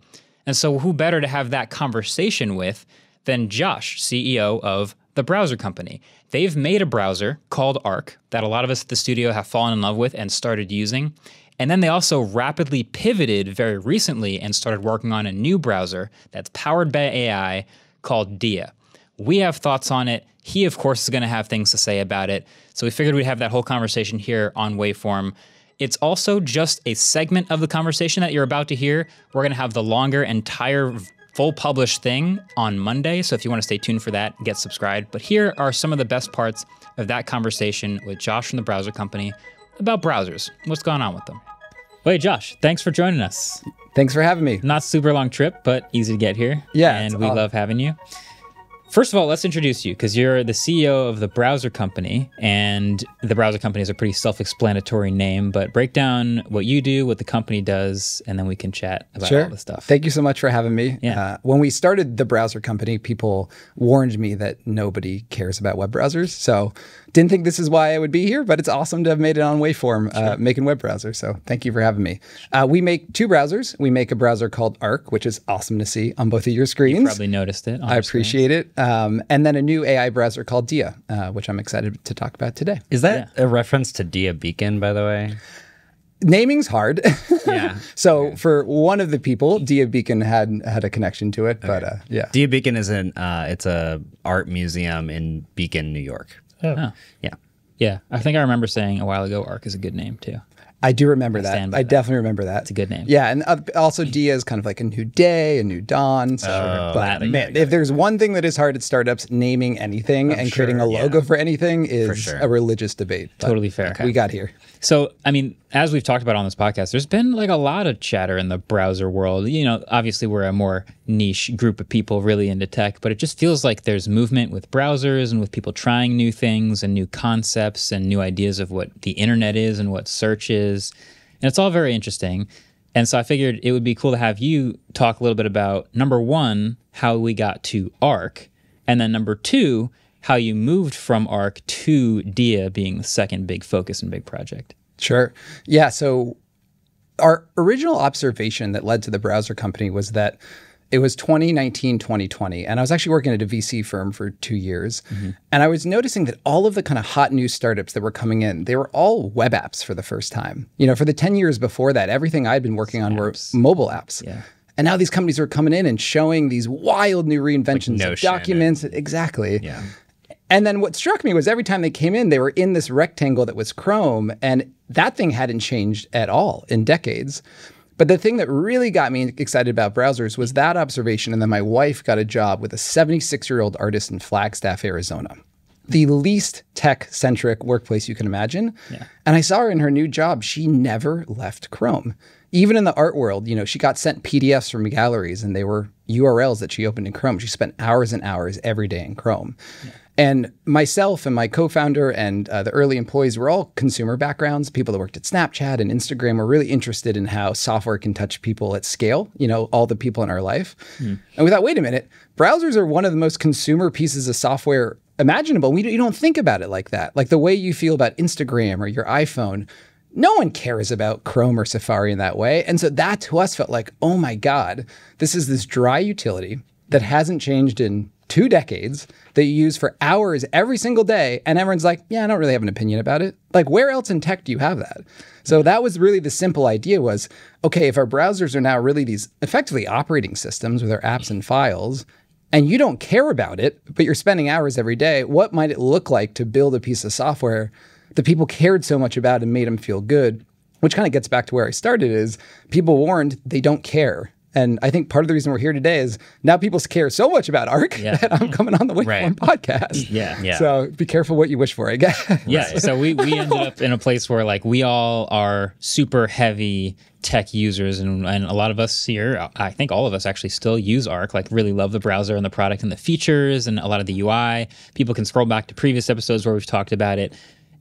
And so who better to have that conversation with than Josh, CEO of the browser company. They've made a browser called Arc that a lot of us at the studio have fallen in love with and started using. And then they also rapidly pivoted very recently and started working on a new browser that's powered by AI called Dia. We have thoughts on it. He, of course, is going to have things to say about it. So we figured we'd have that whole conversation here on Waveform. It's also just a segment of the conversation that you're about to hear. We're going to have the longer entire full published thing on Monday. So if you want to stay tuned for that, get subscribed. But here are some of the best parts of that conversation with Josh from the browser company about browsers. What's going on with them? Well, hey, Josh, thanks for joining us. Thanks for having me. Not super long trip, but easy to get here. Yeah. And we love having you. First of all, let's introduce you because you're the CEO of the browser company, and the browser company is a pretty self-explanatory name, but break down what you do, what the company does, and then we can chat about all the stuff. Thank you so much for having me. Yeah. When we started the browser company, people warned me that nobody cares about web browsers. So didn't think this is why I would be here, but it's awesome to have made it on Waveform, making web browsers. So thank you for having me. We make two browsers. We make a browser called Arc, which is awesome to see on both of your screens. You probably noticed it. I appreciate it. And then a new AI browser called Dia, which I'm excited to talk about today. Is that a reference to Dia Beacon, by the way? Naming's hard. Yeah. So for one of the people, Dia Beacon had a connection to it, but yeah. Dia Beacon is it's a art museum in Beacon, New York. Oh. Yeah. Yeah. I think I remember saying a while ago, Arc is a good name too. I do remember that. stand by I that. definitely remember that. It's a good name. Yeah, and also Dia is kind of like a new day, a new dawn. So, but man, if there's one thing that is hard at startups, naming anything and creating a logo for anything is a religious debate. But Totally fair. we got here. So, I mean, as we've talked about on this podcast, there's been like a lot of chatter in the browser world. You know, obviously we're a more niche group of people really into tech, but it just feels like there's movement with browsers and with people trying new things and new concepts and new ideas of what the internet is and what search is. And it's all very interesting. And so I figured it would be cool to have you talk a little bit about, number one, how we got to Arc, and then number two, how you moved from Arc to Dia being the second big focus and big project. Sure. Yeah. So our original observation that led to the browser company was that it was 2019, 2020. And I was actually working at a VC firm for 2 years. Mm-hmm. And I was noticing that all of the kind of hot new startups that were coming in, they were all web apps for the first time. You know, for the 10 years before that, everything I'd been working on were mobile apps. Yeah. And now these companies were coming in and showing these wild new reinventions Like of documents. Exactly. Yeah. And then what struck me was every time they came in, they were in this rectangle that was Chrome, and that thing hadn't changed at all in decades. But the thing that really got me excited about browsers was that observation, and then my wife got a job with a 76-year-old artist in Flagstaff, Arizona. the least tech-centric workplace you can imagine. Yeah. And I saw her in her new job. She never left Chrome. Even in the art world, she got sent PDFs from galleries and they were URLs that she opened in Chrome. She spent hours and hours every day in Chrome. Yeah. And myself and my co-founder and the early employees were all consumer backgrounds. People that worked at Snapchat and Instagram were really interested in how software can touch people at scale, all the people in our life. And we thought, wait a minute, browsers are one of the most consumer pieces of software imaginable. You don't think about it like that. Like the way you feel about Instagram or your iPhone, no one cares about Chrome or Safari in that way. And so that to us felt like, oh my God, this is this dry utility that hasn't changed in 2 decades that you use for hours every single day. And everyone's like, yeah, I don't really have an opinion about it. Like, where else in tech do you have that? So that was really the simple idea was, okay, if our browsers are now really these effectively operating systems with our apps and files, and you don't care about it, but you're spending hours every day, what might it look like to build a piece of software that people cared so much about and made them feel good? Which kind of gets back to where I started is people warned they don't care. And I think part of the reason we're here today is now people care so much about ARC that I'm coming on the Waveform podcast. Yeah. So be careful what you wish for, I guess. Yeah. So we ended up in a place where like we all are super heavy tech users and a lot of us here, I think all of us actually still use ARC, like really love the browser and the product and the features and a lot of the UI. People can scroll back to previous episodes where we've talked about it.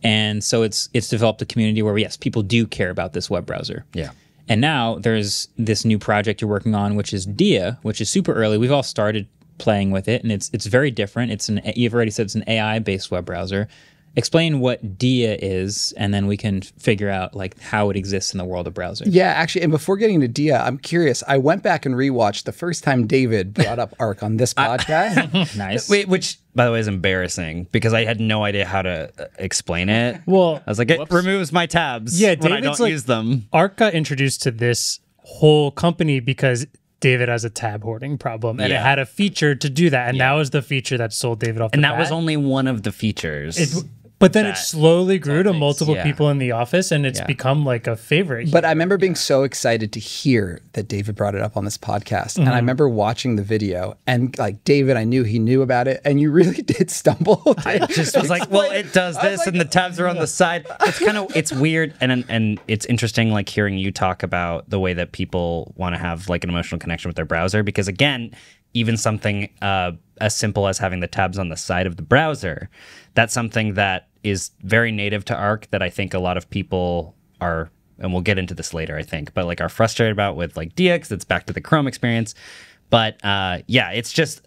And so it's developed a community where, yes, people do care about this web browser. Yeah. And now there's this new project you're working on, which is Dia, which is super early. We've all started playing with it, and it's very different. You've already said it's an AI-based web browser. Explain what Dia is, and then we can figure out like how it exists in the world of browsing. Yeah, actually, and before getting to Dia, I'm curious. I went back and rewatched the first time David brought up ARC on this podcast. Nice. Which, by the way, is embarrassing because I had no idea how to explain it. Well, I was like, it removes my tabs when I don't use them. ARC got introduced to this whole company because David has a tab hoarding problem, and it had a feature to do that, and that was the feature that sold David off the bat. And that was only one of the features. But then it slowly grew to multiple people in the office, and it's become like a favorite. But I remember being so excited to hear that David brought it up on this podcast. And I remember watching the video, and like David, I knew he knew about it, and you really did stumble. I just was like, well, it does this, and the tabs are on the side. It's weird, and it's interesting, like hearing you talk about the way that people want to have like an emotional connection with their browser, because again, even something as simple as having the tabs on the side of the browser, that's something that is very native to ARC that I think a lot of people are, and we'll get into this later, I think, but like are frustrated about with like DX. It's back to the Chrome experience. But it's just,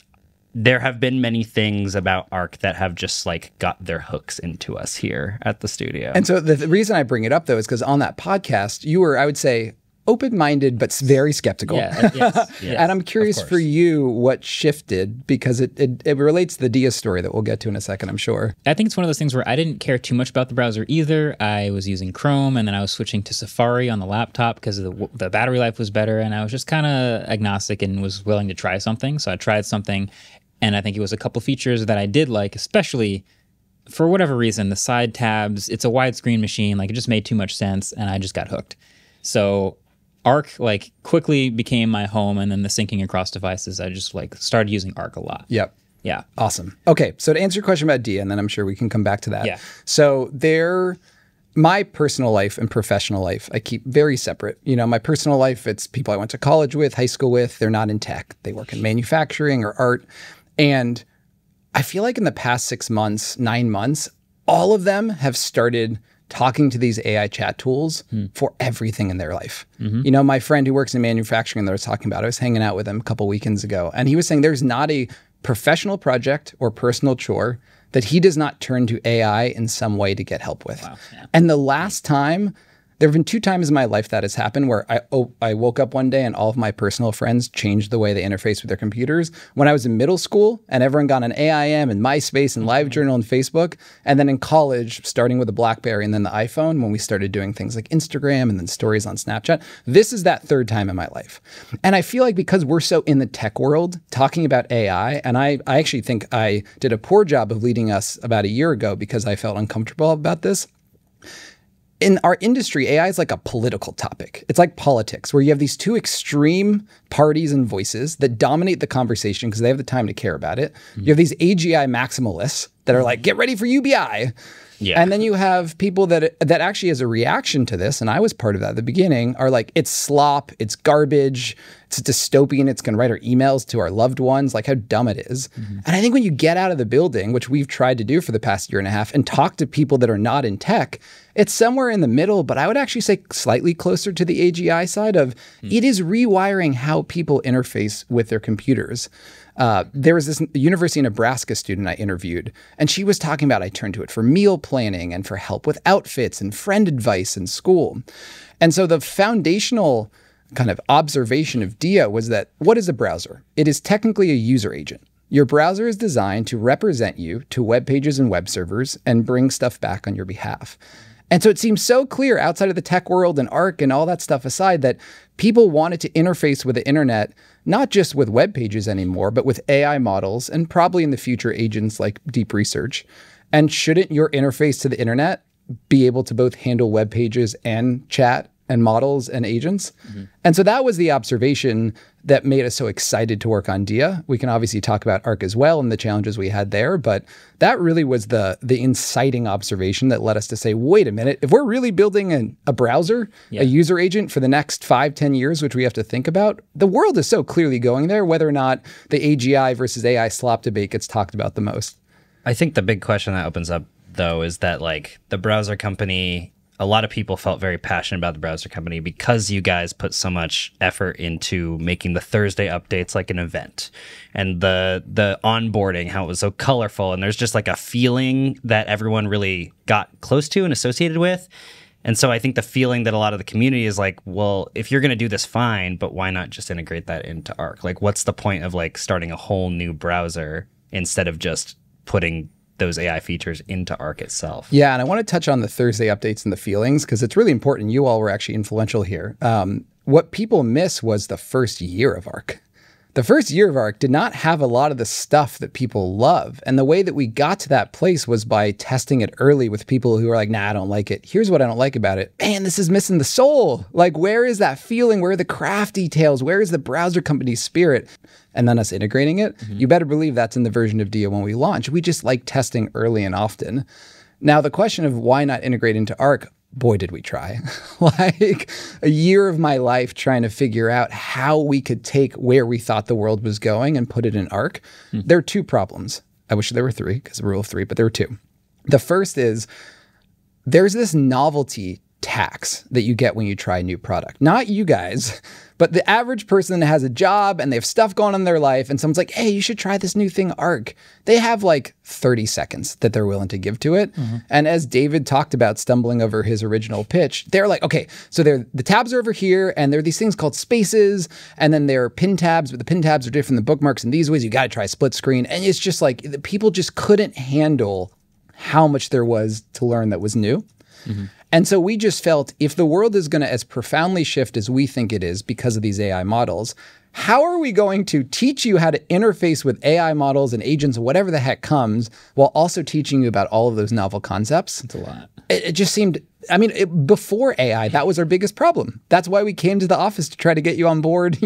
there have been many things about ARC that have just like got their hooks into us here at the studio. And so the reason I bring it up though is because on that podcast, you were, I would say, open-minded, but very skeptical. Yes. And I'm curious for you what shifted, because it relates to the Dia story that we'll get to in a second, I'm sure. I think it's one of those things where I didn't care too much about the browser either. I was using Chrome, and then I was switching to Safari on the laptop because the battery life was better, and I was just kind of agnostic and was willing to try something. So I tried something, and I think it was a couple features that I did like, especially for whatever reason, the side tabs. It's a widescreen machine. Like, it just made too much sense, and I just got hooked. So ARC like quickly became my home, and then the syncing across devices, I just like started using ARC a lot. Yep. Yeah. Awesome. Okay, so to answer your question about Dia, and then I'm sure we can come back to that. Yeah. So my personal life and professional life, I keep very separate. My personal life, it's people I went to college with, high school with. They're not in tech. They work in manufacturing or art. And I feel like in the past 6 months, 9 months, all of them have started talking to these AI chat tools for everything in their life. My friend who works in manufacturing that I was talking about, I was hanging out with him a couple weekends ago, and he was saying there's not a professional project or personal chore that he does not turn to AI in some way to get help with. Wow, yeah. And the last time, there have been 2 times in my life that has happened where I woke up one day and all of my personal friends changed the way they interface with their computers. When I was in middle school and everyone got on AIM and MySpace and LiveJournal and Facebook, and then in college, starting with the BlackBerry and then the iPhone, when we started doing things like Instagram and then stories on Snapchat. This is that 3rd time in my life. And I feel like because we're so in the tech world talking about AI, and I actually think I did a poor job of leading us about a year ago because I felt uncomfortable about this. in our industry, AI is like a political topic. It's like politics, where you have these two extreme parties and voices that dominate the conversation because they have the time to care about it. You have these AGI maximalists that are like, get ready for UBI. Yeah. And then you have people that actually, as a reaction to this, and I was part of that at the beginning, are like, it's slop, it's garbage, it's dystopian, it's going to write our emails to our loved ones, like how dumb it is. And I think when you get out of the building, which we've tried to do for the past year and a half, and talk to people that are not in tech, it's somewhere in the middle, but I would actually say slightly closer to the AGI side of it is rewiring how people interface with their computers. There was this University of Nebraska student I interviewed, and she was talking about I turned to it for meal planning and for help with outfits and friend advice in school. And so the foundational kind of observation of Dia was that what is a browser? It is technically a user agent. Your browser is designed to represent you to web pages and web servers and bring stuff back on your behalf. And so it seems so clear outside of the tech world and Arc and all that stuff aside that people wanted to interface with the internet, not just with web pages anymore, but with AI models and probably in the future agents like deep research. And shouldn't your interface to the internet be able to both handle web pages and chat and models and agents? And so that was the observation that made us so excited to work on Dia. We can obviously talk about Arc as well and the challenges we had there, but that really was the inciting observation that led us to say, wait a minute, if we're really building a browser, a user agent for the next 5-10 years, which we have to think about, the world is so clearly going there, whether or not the AGI versus AI slop debate gets talked about the most. I think the big question that opens up, though, is that like the browser company, a lot of people felt very passionate about the browser company because you guys put so much effort into making the Thursday updates like an event, and the onboarding, how it was so colorful, and there's just like a feeling that everyone really got close to and associated with. And so I think the feeling that a lot of the community is like, well, if you're going to do this, fine, but why not just integrate that into Arc? Like, what's the point of like starting a whole new browser instead of just putting those AI features into Arc itself? Yeah, and I want to touch on the Thursday updates and the feelings because it's really important. You all were actually influential here. What people miss was the first year of Arc. The first year of Arc did not have a lot of the stuff that people love. And the way that we got to that place was by testing it early with people who are like, nah, I don't like it. Here's what I don't like about it. Man, this is missing the soul. Like, where is that feeling? Where are the craft details? Where is the browser company's spirit? And then us integrating it. You better believe that's in the version of Dia when we launch. We just like testing early and often. Now, the question of why not integrate into Arc, boy, did we try. Like a year of my life trying to figure out how we could take where we thought the world was going and put it in Arc. There are two problems. I wish there were three because the rule of three, but there were two. The first is there's this novelty tax that you get when you try a new product. Not you guys, but the average person that has a job and they have stuff going on in their life and someone's like, hey, you should try this new thing, Arc. They have like 30 seconds that they're willing to give to it. And as David talked about stumbling over his original pitch, they're like, okay, so the tabs are over here and there are these things called spaces and then there are pin tabs, but the pin tabs are different than bookmarks in these ways. You got to try split screen. And it's just like the people just couldn't handle how much there was to learn that was new. And so we just felt if the world is going to as profoundly shift as we think it is because of these AI models, how are we going to teach you how to interface with AI models and agents, whatever the heck comes, while also teaching you about all of those novel concepts? It's a lot. It just seemed, before AI, that was our biggest problem. That's why we came to the office to try to get you on board,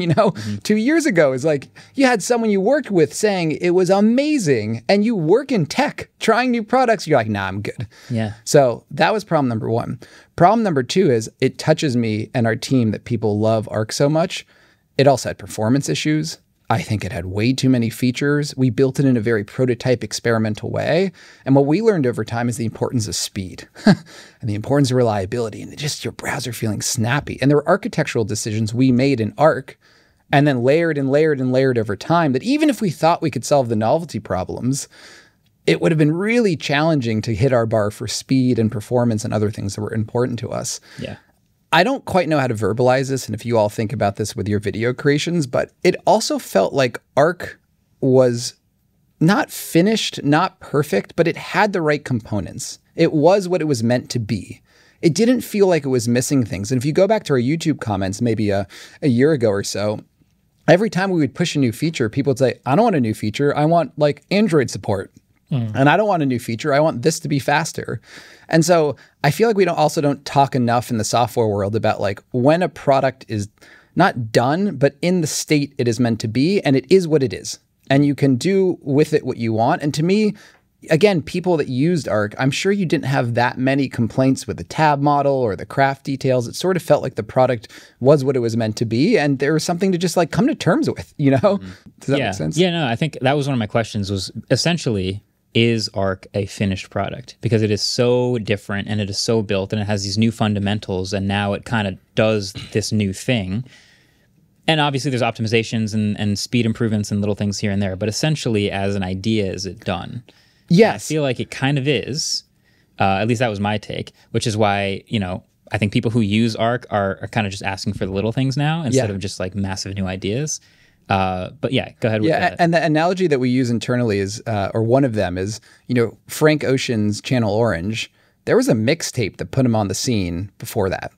2 years ago. It's like you had someone you worked with saying it was amazing and you work in tech, trying new products. You're like, nah, I'm good. Yeah. So that was problem number one. Problem number two is it touches me and our team that people love Arc so much. It also had performance issues. I think it had way too many features. We built it in a very prototype experimental way. And what we learned over time is the importance of speed and the importance of reliability and just your browser feeling snappy. And there were architectural decisions we made in Arc and then layered and layered and layered over time that even if we thought we could solve the novelty problems, it would have been really challenging to hit our bar for speed and performance and other things that were important to us. Yeah. I don't quite know how to verbalize this, and if you all think about this with your video creations, but it also felt like Arc was not finished, not perfect, but it had the right components. It was what it was meant to be. It didn't feel like it was missing things. And if you go back to our YouTube comments maybe a year ago or so, every time we would push a new feature, people would say, I don't want a new feature. I want like Android support. And I don't want a new feature. I want this to be faster. And so I feel like we don't talk enough in the software world about like when a product is not done, but in the state it is meant to be, and it is what it is. And you can do with it what you want. And to me, again, people that used Arc, I'm sure you didn't have that many complaints with the tab model or the craft details. It sort of felt like the product was what it was meant to be, and there was something to just like come to terms with, you know? Does that make sense? Yeah, no, I think that was one of my questions was essentially, is Arc a finished product? Because it is so different and it is so built and it has these new fundamentals, and now it kind of does this new thing. And obviously there's optimizations and speed improvements and little things here and there, but essentially as an idea, is it done? Yes. And I feel like it kind of is. At least that was my take, which is why, you know, I think people who use Arc are kind of just asking for the little things now instead of just like massive new ideas. But yeah, go ahead with that. And the analogy that we use internally is, or one of them is, you know, Frank Ocean's Channel Orange. There was a mixtape that put him on the scene before that.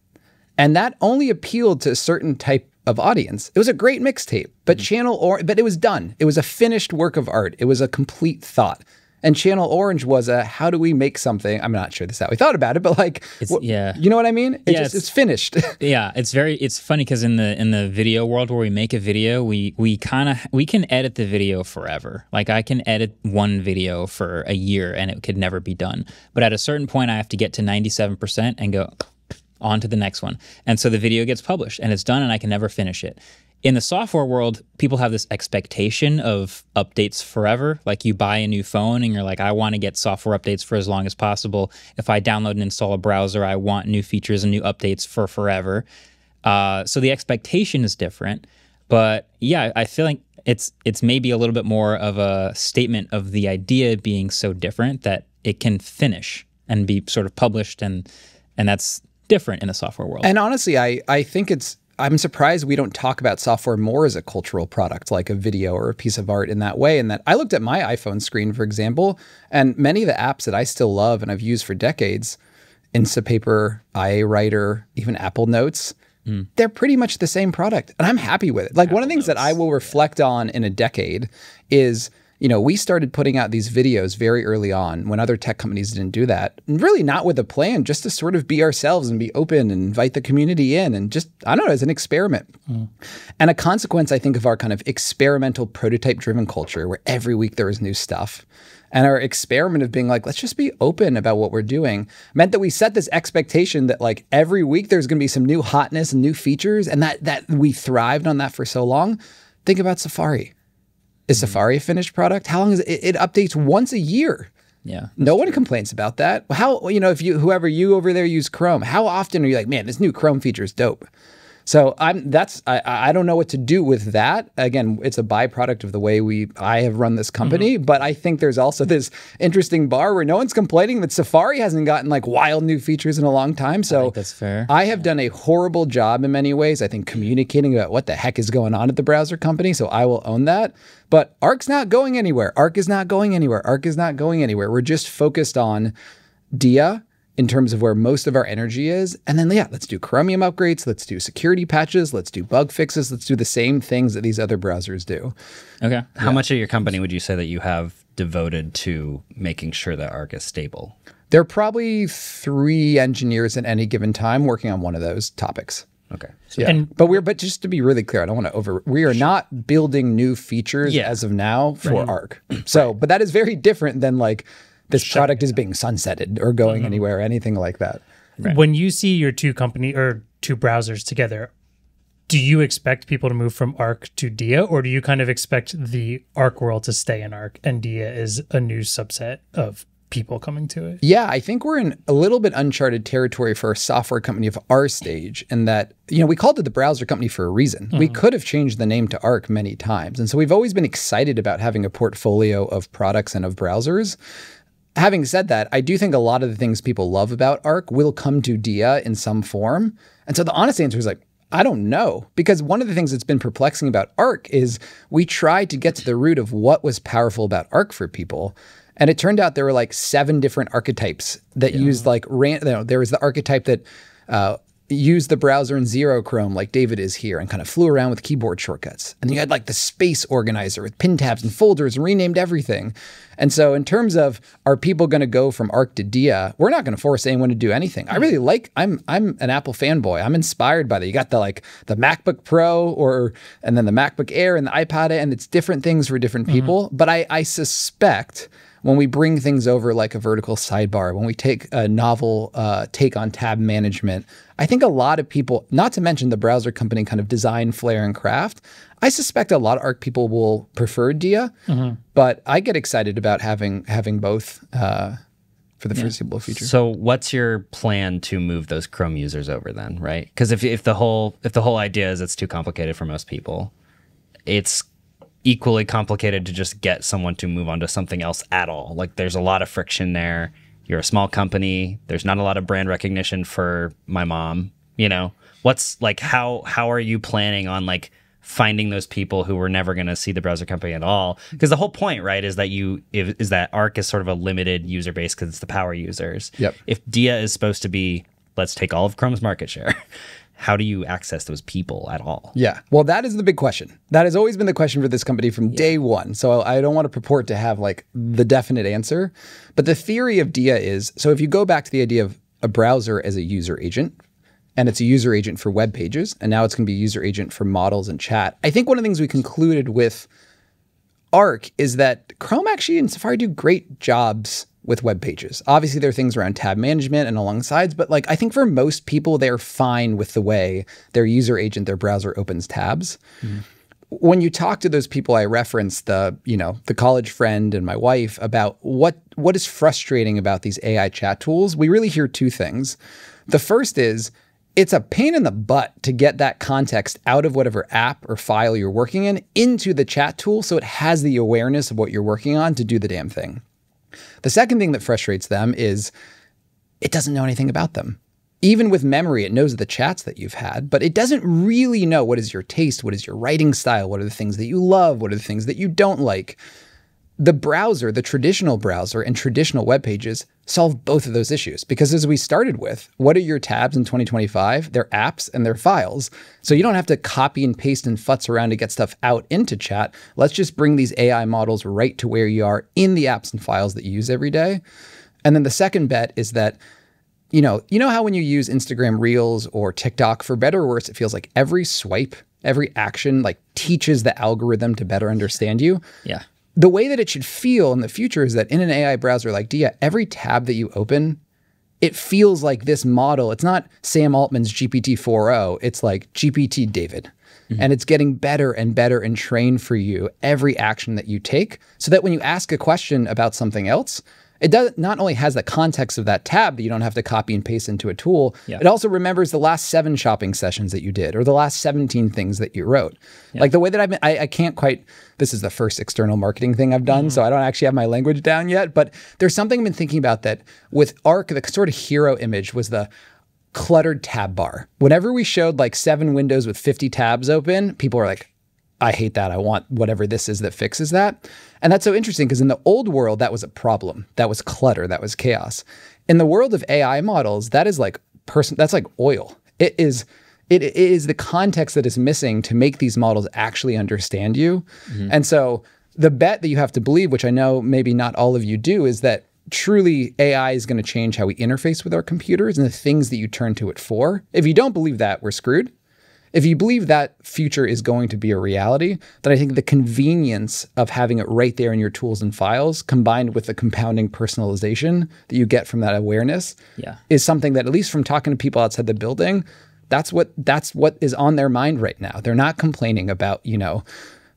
And that only appealed to a certain type of audience. It was a great mixtape, but but it was done. It was a finished work of art. It was a complete thought. And Channel Orange was a, how do we make something? I'm not sure that's how we thought about it, but like, you know what I mean? It's finished. Yeah, it's funny because in the video world where we make a video, we can edit the video forever. Like I can edit one video for a year and it could never be done. But at a certain point, I have to get to 97% and go on to the next one. And so the video gets published and it's done and I can never finish it. In the software world, people have this expectation of updates forever. Like you buy a new phone and you're like, I want to get software updates for as long as possible. If I download and install a browser, I want new features and new updates for forever. So the expectation is different. But yeah, I feel like it's maybe a little bit more of a statement of the idea being so different that it can finish and be sort of published, and that's different in the software world. And honestly, I think I'm surprised we don't talk about software more as a cultural product, like a video or a piece of art in that way. And that I looked at my iPhone screen, for example, and many of the apps that I still love and I've used for decades, Instapaper, IA Writer, even Apple Notes, they're pretty much the same product. And I'm happy with it. Like one of the things that I will reflect on in a decade is, you know, we started putting out these videos very early on when other tech companies didn't do that. And really not with a plan, just to sort of be ourselves and be open and invite the community in and just, I don't know, as an experiment. And a consequence, I think, of our kind of experimental prototype-driven culture where every week there was new stuff. And our experiment of being like, let's just be open about what we're doing meant that we set this expectation that like every week there's going to be some new hotness and new features, and that we thrived on that for so long. Think about Safari. Is Safari a finished product? How long is it? It updates once a year. Yeah. No one complains about that. How, you know, if whoever you over there use Chrome, how often are you like, man, this new Chrome feature is dope? So I don't know what to do with that. Again, it's a byproduct of the way I have run this company, but I think there's also this interesting bar where no one's complaining that Safari hasn't gotten like wild new features in a long time. So I think that's fair. I have done a horrible job in many ways, I think, communicating about what the heck is going on at the browser company. So I will own that. But Arc's not going anywhere. Arc is not going anywhere. Arc is not going anywhere. We're just focused on Dia in terms of where most of our energy is. And then, let's do Chromium upgrades. Let's do security patches. Let's do bug fixes. Let's do the same things that these other browsers do. Okay. How much of your company would you say that you have devoted to making sure that Arc is stable? There are probably 3 engineers at any given time working on one of those topics. Okay. So, yeah. But just to be really clear, I don't want to we are not building new features as of now for Arc. So, but that is very different than like, this product is being sunsetted or going anywhere, or anything like that. Right. When you see your two browsers together, do you expect people to move from Arc to Dia, or do you kind of expect the Arc world to stay in Arc and Dia is a new subset of people coming to it? Yeah, I think we're in a little bit uncharted territory for a software company of our stage, in that, we called it the browser company for a reason. We could have changed the name to Arc many times. And so we've always been excited about having a portfolio of products and of browsers. Having said that, I do think a lot of the things people love about Arc will come to Dia in some form. And so the honest answer is like, I don't know. Because one of the things that's been perplexing about Arc is we tried to get to the root of what was powerful about Arc for people. And it turned out there were like 7 different archetypes that used like, there was the archetype that used the browser in zero Chrome like David is here and kind of flew around with keyboard shortcuts. And then you had like the space organizer with pin tabs and folders and renamed everything. And so in terms of, are people going to go from Arc to Dia, we're not going to force anyone to do anything. I really like, I'm an Apple fanboy. I'm inspired by that. You got the MacBook Pro and then the MacBook Air and the iPad, and it's different things for different people. But I suspect when we bring things over like a vertical sidebar, when we take a novel take on tab management, I think a lot of people, not to mention the browser company kind of design, flair, and craft, I suspect a lot of Arc people will prefer Dia, but I get excited about having both for the foreseeable future. So what's your plan to move those Chrome users over then, right? Because if the whole idea is it's too complicated for most people, it's equally complicated to just get someone to move on to something else at all. Like there's a lot of friction there. You're a small company. There's not a lot of brand recognition for my mom. What's like, how are you planning on like finding those people who were never going to see the browser company at all? Because the whole point, right, is that Arc is sort of a limited user base because it's the power users. Yep. If Dia is supposed to be, let's take all of Chrome's market share, how do you access those people at all? Yeah. Well, that is the big question. That has always been the question for this company from day one. So I don't want to purport to have like the definite answer. But the theory of Dia is, so if you go back to the idea of a browser as a user agent, and it's a user agent for web pages, and now it's going to be a user agent for models and chat. I think one of the things we concluded with Arc is that Chrome actually and Safari do great jobs with web pages. Obviously, there are things around tab management and along sides, but like I think for most people, they're fine with the way their user agent, their browser opens tabs. When you talk to those people, I referenced the college friend and my wife about what is frustrating about these AI chat tools. We really hear two things. The first is it's a pain in the butt to get that context out of whatever app or file you're working in into the chat tool so it has the awareness of what you're working on to do the damn thing. The second thing that frustrates them is it doesn't know anything about them. Even with memory, it knows the chats that you've had, but it doesn't really know what is your taste, what is your writing style, what are the things that you love, what are the things that you don't like. The browser, the traditional browser and traditional web pages solve both of those issues because as we started with, what are your tabs in 2025? They're apps and they're files. So you don't have to copy and paste and futz around to get stuff out into chat. Let's just bring these AI models right to where you are in the apps and files that you use every day. And then the second bet is that, you know how when you use Instagram Reels or TikTok, for better or worse, it feels like every swipe, every action like teaches the algorithm to better understand you. Yeah. The way that it should feel in the future is that in an AI browser like Dia, every tab that you open, it feels like this model. It's not Sam Altman's GPT-4o. It's like GPT David. And it's getting better and better and trained for you every action that you take so that when you ask a question about something else, it not only has the context of that tab that you don't have to copy and paste into a tool, it also remembers the last 7 shopping sessions that you did or the last 17 things that you wrote. Like the way that I can't quite, this is the first external marketing thing I've done, so I don't actually have my language down yet, but there's something I've been thinking about that with Arc, the sort of hero image was the cluttered tab bar. Whenever we showed like 7 windows with 50 tabs open, people were like, I hate that. I want whatever this is that fixes that. And that's so interesting because in the old world, that was a problem. That was clutter. That was chaos. In the world of AI models, that is like that's like oil. It is the context that is missing to make these models actually understand you. And so the bet that you have to believe, which I know maybe not all of you do, is that truly AI is going to change how we interface with our computers and the things that you turn to it for. If you don't believe that, we're screwed. If you believe that future is going to be a reality, then I think the convenience of having it right there in your tools and files, combined with the compounding personalization that you get from that awareness, is something that, at least from talking to people outside the building, that's what is on their mind right now. They're not complaining about,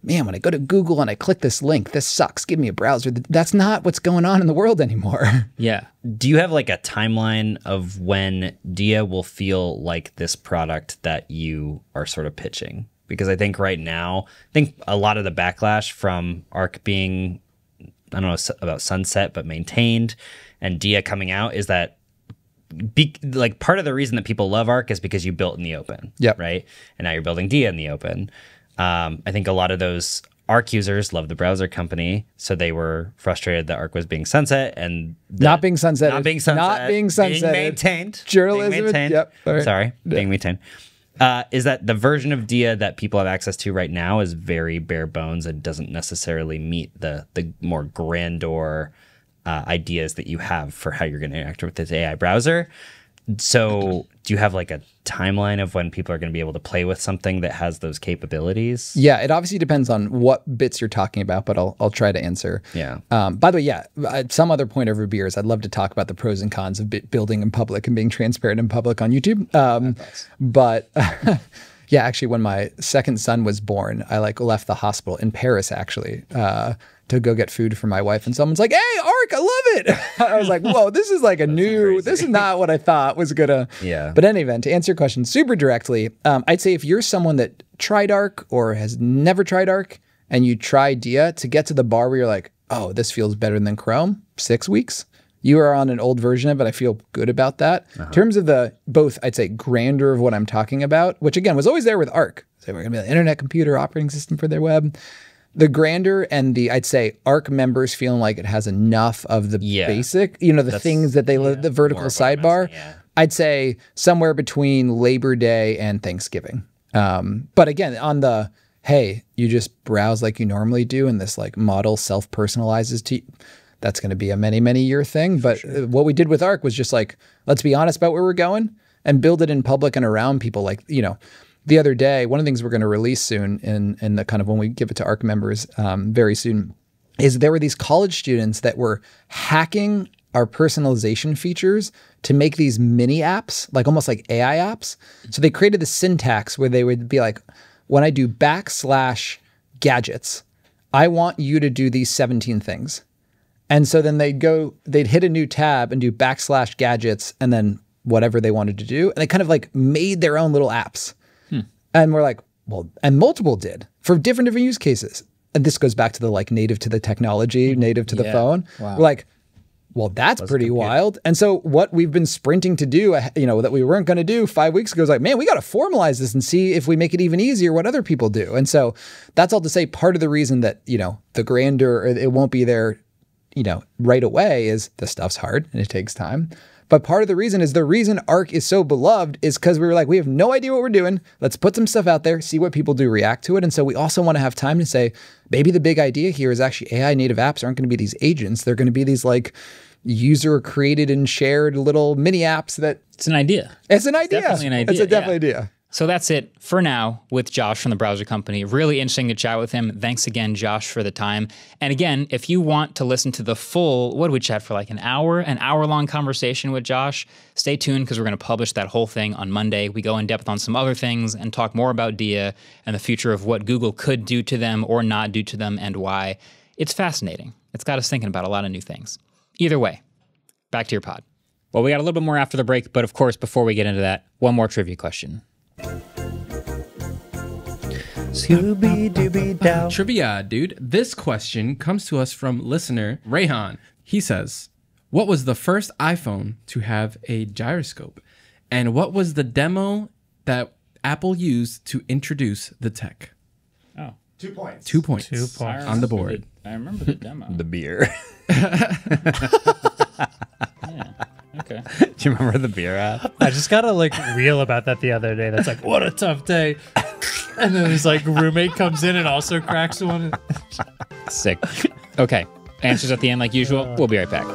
man, when I go to Google and I click this link, this sucks. Give me a browser. That's not what's going on in the world anymore. Yeah. Do you have like a timeline of when Dia will feel like this product that you are sort of pitching? Because I think right now, a lot of the backlash from Arc being, I don't know about sunset, but maintained, and Dia coming out is that part of the reason that people love Arc is because you built in the open, right? And now you're building Dia in the open. I think a lot of those Arc users love the browser company, so they were frustrated that Arc was being sunset and Not being sunsetted. not being sunset, Being maintained. Journalism. Being maintained. Yep. All right. Sorry, being maintained. Is that the version of Dia that people have access to right now is very bare bones and doesn't necessarily meet the more grandeur ideas that you have for how you're going to interact with this AI browser. So do you have like a timeline of when people are going to be able to play with something that has those capabilities? Yeah, it obviously depends on what bits you're talking about, but I'll try to answer. Yeah. By the way, yeah, at some other point over beers, I'd love to talk about the pros and cons of building in public and being transparent in public on YouTube. But yeah, actually, when my second son was born, I left the hospital in Paris actually to go get food for my wife, and someone's like, "Hey, Arc, I love it." I was like, "Whoa, this is like a new. This is not what I thought was gonna." Yeah. But in any event, to answer your question super directly, I'd say if you're someone that tried Arc or has never tried Arc and you try Dia, to get to the bar where you're like, "Oh, this feels better than Chrome," 6 weeks. You are on an old version of it. I feel good about that. In terms of the both, I'd say, grandeur of what I'm talking about, which again was always there with Arc. So we're gonna be the internet computer operating system for their web. The grandeur and I'd say Arc members feeling like it has enough of the basic, the things that the vertical sidebar. I'd say somewhere between Labor Day and Thanksgiving. But again, on the, hey, you just browse like you normally do and this like model self-personalizes to you, that's going to be a many, many year thing. But what we did with Arc was just like, let's be honest about where we're going and build it in public and around people. Like, the other day, one of the things we're going to release soon in the kind of when we give it to Arc members very soon is there were these college students that were hacking our personalization features to make these mini apps, like almost like AI apps. So they created the syntax where they would be like, when I do /gadgets, I want you to do these 17 things. And so then they'd hit a new tab and do /gadgets and then whatever they wanted to do. And they kind of like made their own little apps. And we're like, well, and multiple did for different use cases. And this goes back to the like native to the technology, native to the phone. Wow. We're like, well, that's pretty wild. And so what we've been sprinting to do, that we weren't going to do 5 weeks ago is like, man, we got to formalize this and see if we make it even easier what other people do. And so that's all to say part of the reason that, the grandeur, it won't be there, right away is the stuff's hard and it takes time. But part of the reason Arc is so beloved is because we were like, we have no idea what we're doing. Let's put some stuff out there, see what people do, react to it. And so we also want to have time to say, maybe the big idea here is actually AI native apps aren't going to be these agents. They're going to be these like user created and shared little mini apps that... It's an idea. It's an idea. It's definitely an idea. It's a definitely idea. So that's it for now with Josh from the Browser Company. Really interesting to chat with him. Thanks again, Josh, for the time. And again, if you want to listen to the full, what did we chat for, like an hour-long conversation with Josh, stay tuned because we're going to publish that whole thing on Monday. We go in depth on some other things and talk more about Dia and the future of what Google could do to them or not do to them and why. It's fascinating. It's got us thinking about a lot of new things. Either way, back to your pod. Well, we got a little bit more after the break, but of course, before we get into that, one more trivia question. Scooby-Dooby-Dow. Trivia, dude. This question comes to us from listener Rayhan. He says, what was the first iPhone to have a gyroscope? And what was the demo that Apple used to introduce the tech? Oh. 2 points. 2 points. 2 points. On the board. I remember the demo. The beer. Yeah. Okay. Do you remember the beer app? I just got a reel about that the other day. That's like, what a tough day. And then his roommate comes in and also cracks one. Sick. Okay. Answers at the end like usual. We'll be right back.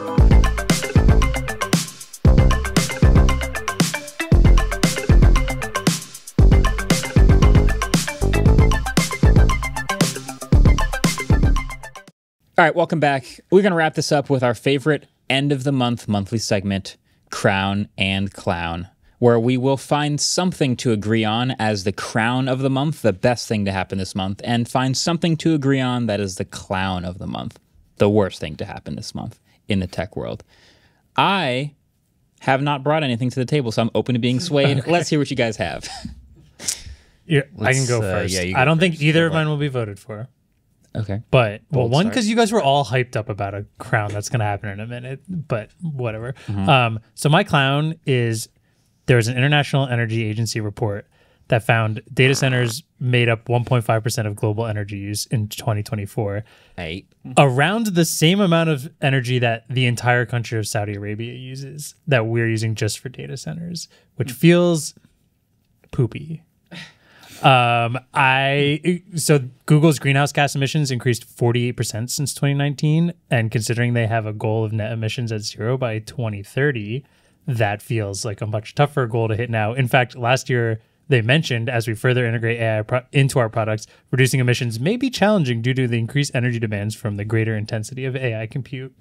All right, welcome back. We're going to wrap this up with our favorite end of the month monthly segment, Crown and Clown, where we will find something to agree on as the crown of the month, the best thing to happen this month, and find something to agree on that is the clown of the month, the worst thing to happen this month in the tech world. I have not brought anything to the table, so I'm open to being swayed. Okay. Let's hear what you guys have. Yeah, I can go first. I don't think either of mine will be voted for. Okay. But, one, because you guys were all hyped up about a crown that's going to happen in a minute, but whatever. Mm-hmm. So my clown is there's an International Energy Agency report that found data centers made up 1.5% of global energy use in 2024, around the same amount of energy that the entire country of Saudi Arabia uses, that we're using just for data centers, which feels poopy. So Google's greenhouse gas emissions increased 48% since 2019, and considering they have a goal of net emissions at 0 by 2030, that feels like a much tougher goal to hit now. In fact, last year they mentioned, as we further integrate AI into our products, reducing emissions may be challenging due to the increased energy demands from the greater intensity of AI compute.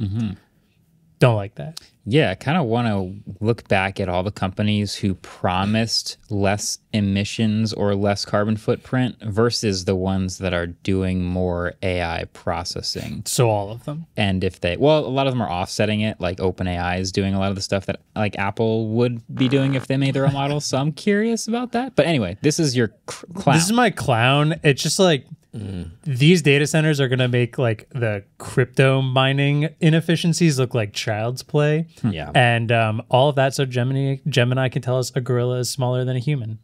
Don't like that. Yeah, I kind of want to look back at all the companies who promised less emissions or less carbon footprint versus the ones that are doing more AI processing. So all of them. And if they, well, a lot of them are offsetting it, like OpenAI is doing a lot of the stuff that like Apple would be doing if they made their own model. So I'm curious about that. But anyway, this is your clown. This is my clown. It's just like, these data centers are going to make like the crypto mining inefficiencies look like child's play. Yeah. And all of that so Gemini can tell us a gorilla is smaller than a human.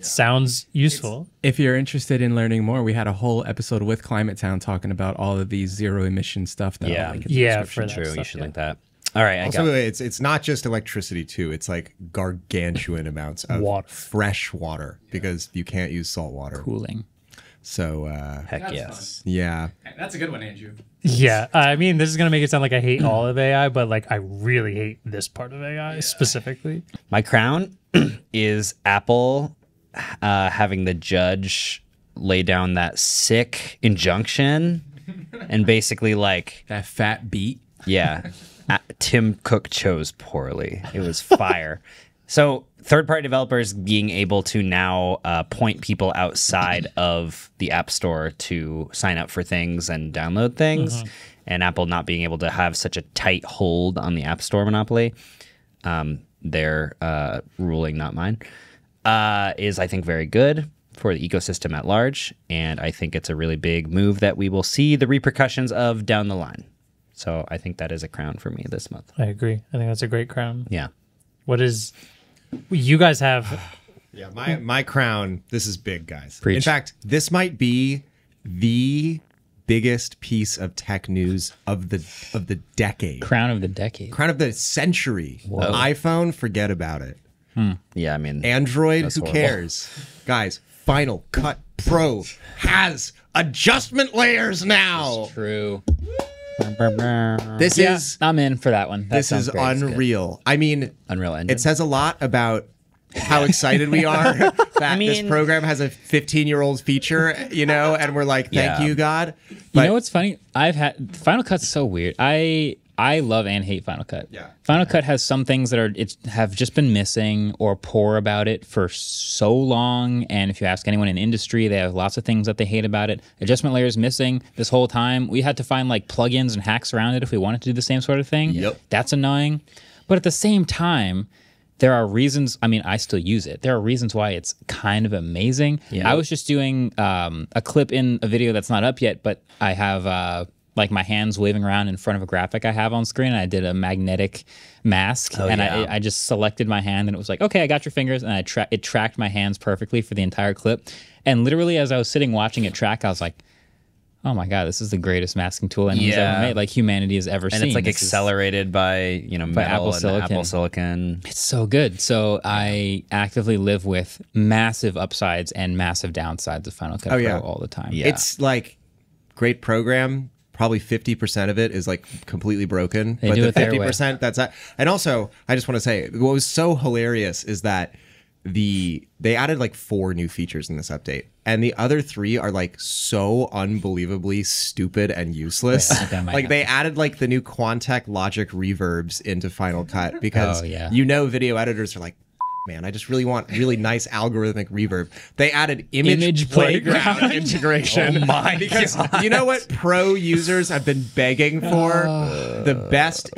Sounds useful. If you're interested in learning more, we had a whole episode with Climate Town talking about all of these zero emission stuff. That I'll link in the description. For that True, stuff, you should link that. All right, Also, it's not just electricity too. It's like gargantuan amounts of fresh water because you can't use salt water. Cooling. So heck yes. Yeah. That's a good one, Andrew. Yeah, I mean, this is going to make it sound like I hate all of AI, but like I really hate this part of AI specifically. My crown is Apple having the judge lay down that sick injunction and basically like That fat beat. yeah, Tim Cook chose poorly. It was fire. So third-party developers being able to now point people outside of the App Store to sign up for things and download things, and Apple not being able to have such a tight hold on the App Store monopoly, their ruling, not mine, is, I think, very good for the ecosystem at large, and I think it's a really big move that we will see the repercussions of down the line. So I think that is a crown for me this month. I agree. I think that's a great crown. Yeah. What is... You guys have... Yeah, my crown, this is big, guys. Preach. In fact, this might be the biggest piece of tech news of the decade. Crown of the decade. Crown of the century. iPhone, forget about it. Yeah, I mean... Android, who horrible. cares? Guys, Final Cut Pro has adjustment layers now. True. This is I'm in for that one. That this sounds is great. It's good. unreal. I mean, Unreal Engine. it says a lot about how excited we are that this program has a 15-year-old feature, and we're like, thank you, God. But You know what's funny? Final Cut's so weird. I love and hate Final Cut. Yeah. Final Cut has some things that have just been missing or poor about it for so long. And if you ask anyone in industry, they have lots of things that they hate about it. Adjustment layers missing this whole time. We had to find like plugins and hacks around it if we wanted to do the same sort of thing. Yep. That's annoying. But at the same time, there are reasons. I mean, I still use it. There are reasons why it's kind of amazing. Yeah. I was just doing a clip in a video that's not up yet, but I have like my hands waving around in front of a graphic I have on screen. And I did a magnetic mask, and yeah. I just selected my hand, and it was like, okay, I got your fingers, and it tracked my hands perfectly for the entire clip. And literally, as I was sitting watching it track, I was like, oh my God, this is the greatest masking tool anyone's ever made, like humanity has ever seen. And it's like This is- accelerated by metal Apple and Silicon. Apple Silicon. It's so good. So I actively live with massive upsides and massive downsides of Final Cut Pro all the time. Yeah. it's like great program. Probably 50% of it is like completely broken. They but do the it their way. 50% that's that. And also, I just want to say what was so hilarious is that they added like 4 new features in this update, and the other 3 are like so unbelievably stupid and useless. Wait, I think that might like they added like the new Quantec Logic reverbs into Final Cut because video editors are like, man, I just really want really nice algorithmic reverb. They added image playground integration. Oh my because God. you know what pro users have been begging for? The best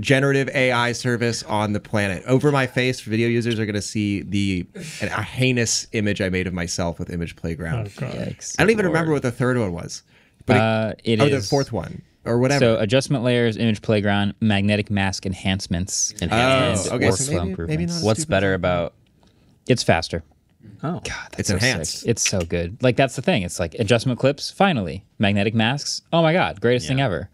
generative AI service on the planet. Over my face, video users are going to see a heinous image I made of myself with image playground. Yikes. I don't even remember what the third one was. But It the is- fourth one. Or whatever. So adjustment layers, image playground, magnetic mask enhancements, and okay, so workflow maybe improvements. not as What's stupid better as I about... It's faster. Oh, God, It's so enhanced. sick. It's so good. Like that's the thing. It's like adjustment clips. Finally, magnetic masks. Oh my God, greatest thing ever.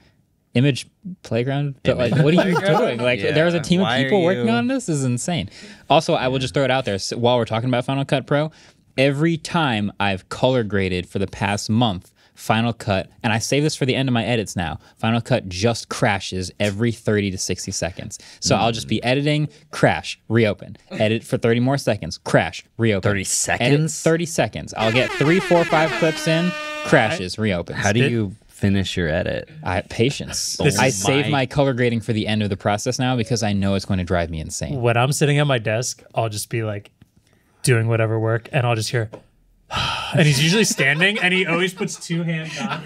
Image playground. But like, what are you doing? Like, there was a team of Why are people working you- on this. This is insane. Also, I will just throw it out there. So while we're talking about Final Cut Pro, every time I've color graded for the past month, Final Cut, and I save this for the end of my edits now, Final Cut just crashes every 30 to 60 seconds. So I'll just be editing, crash, reopen. Edit for 30 more seconds, crash, reopen. 30 Edit seconds? 30 seconds. I'll get 3, 4, 5 clips in, crashes, reopens. How do you finish your edit? Patience. This I is save my- my color grading for the end of the process now because I know it's going to drive me insane. When I'm sitting at my desk, I'll just be like doing whatever work, and I'll just hear, and he's usually standing, and he always puts 2 hands on,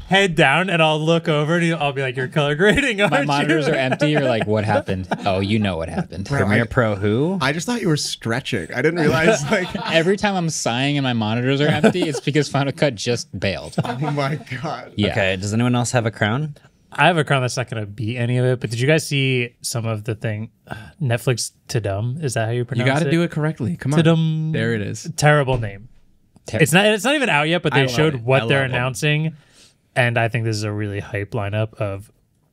head down, and I'll look over, and I'll be like, "You're color grading, aren't My you?" monitors are empty. You're like, what happened? Oh, you know what happened. Premiere Pro who? I just thought you were stretching. I didn't realize, like, Every time I'm sighing and my monitors are empty, it's because Final Cut just bailed. oh my God. Yeah. Okay, does anyone else have a crown? I have a crown that's not going to be any of it, but did you guys see some of the thing? Netflix Tudum, is that how you You pronounce it? got to do it correctly. Come on. Tudum. There it is. Terrible name. It's not even out yet, but they showed what they're love it. announcing, and I think this is a really hype lineup of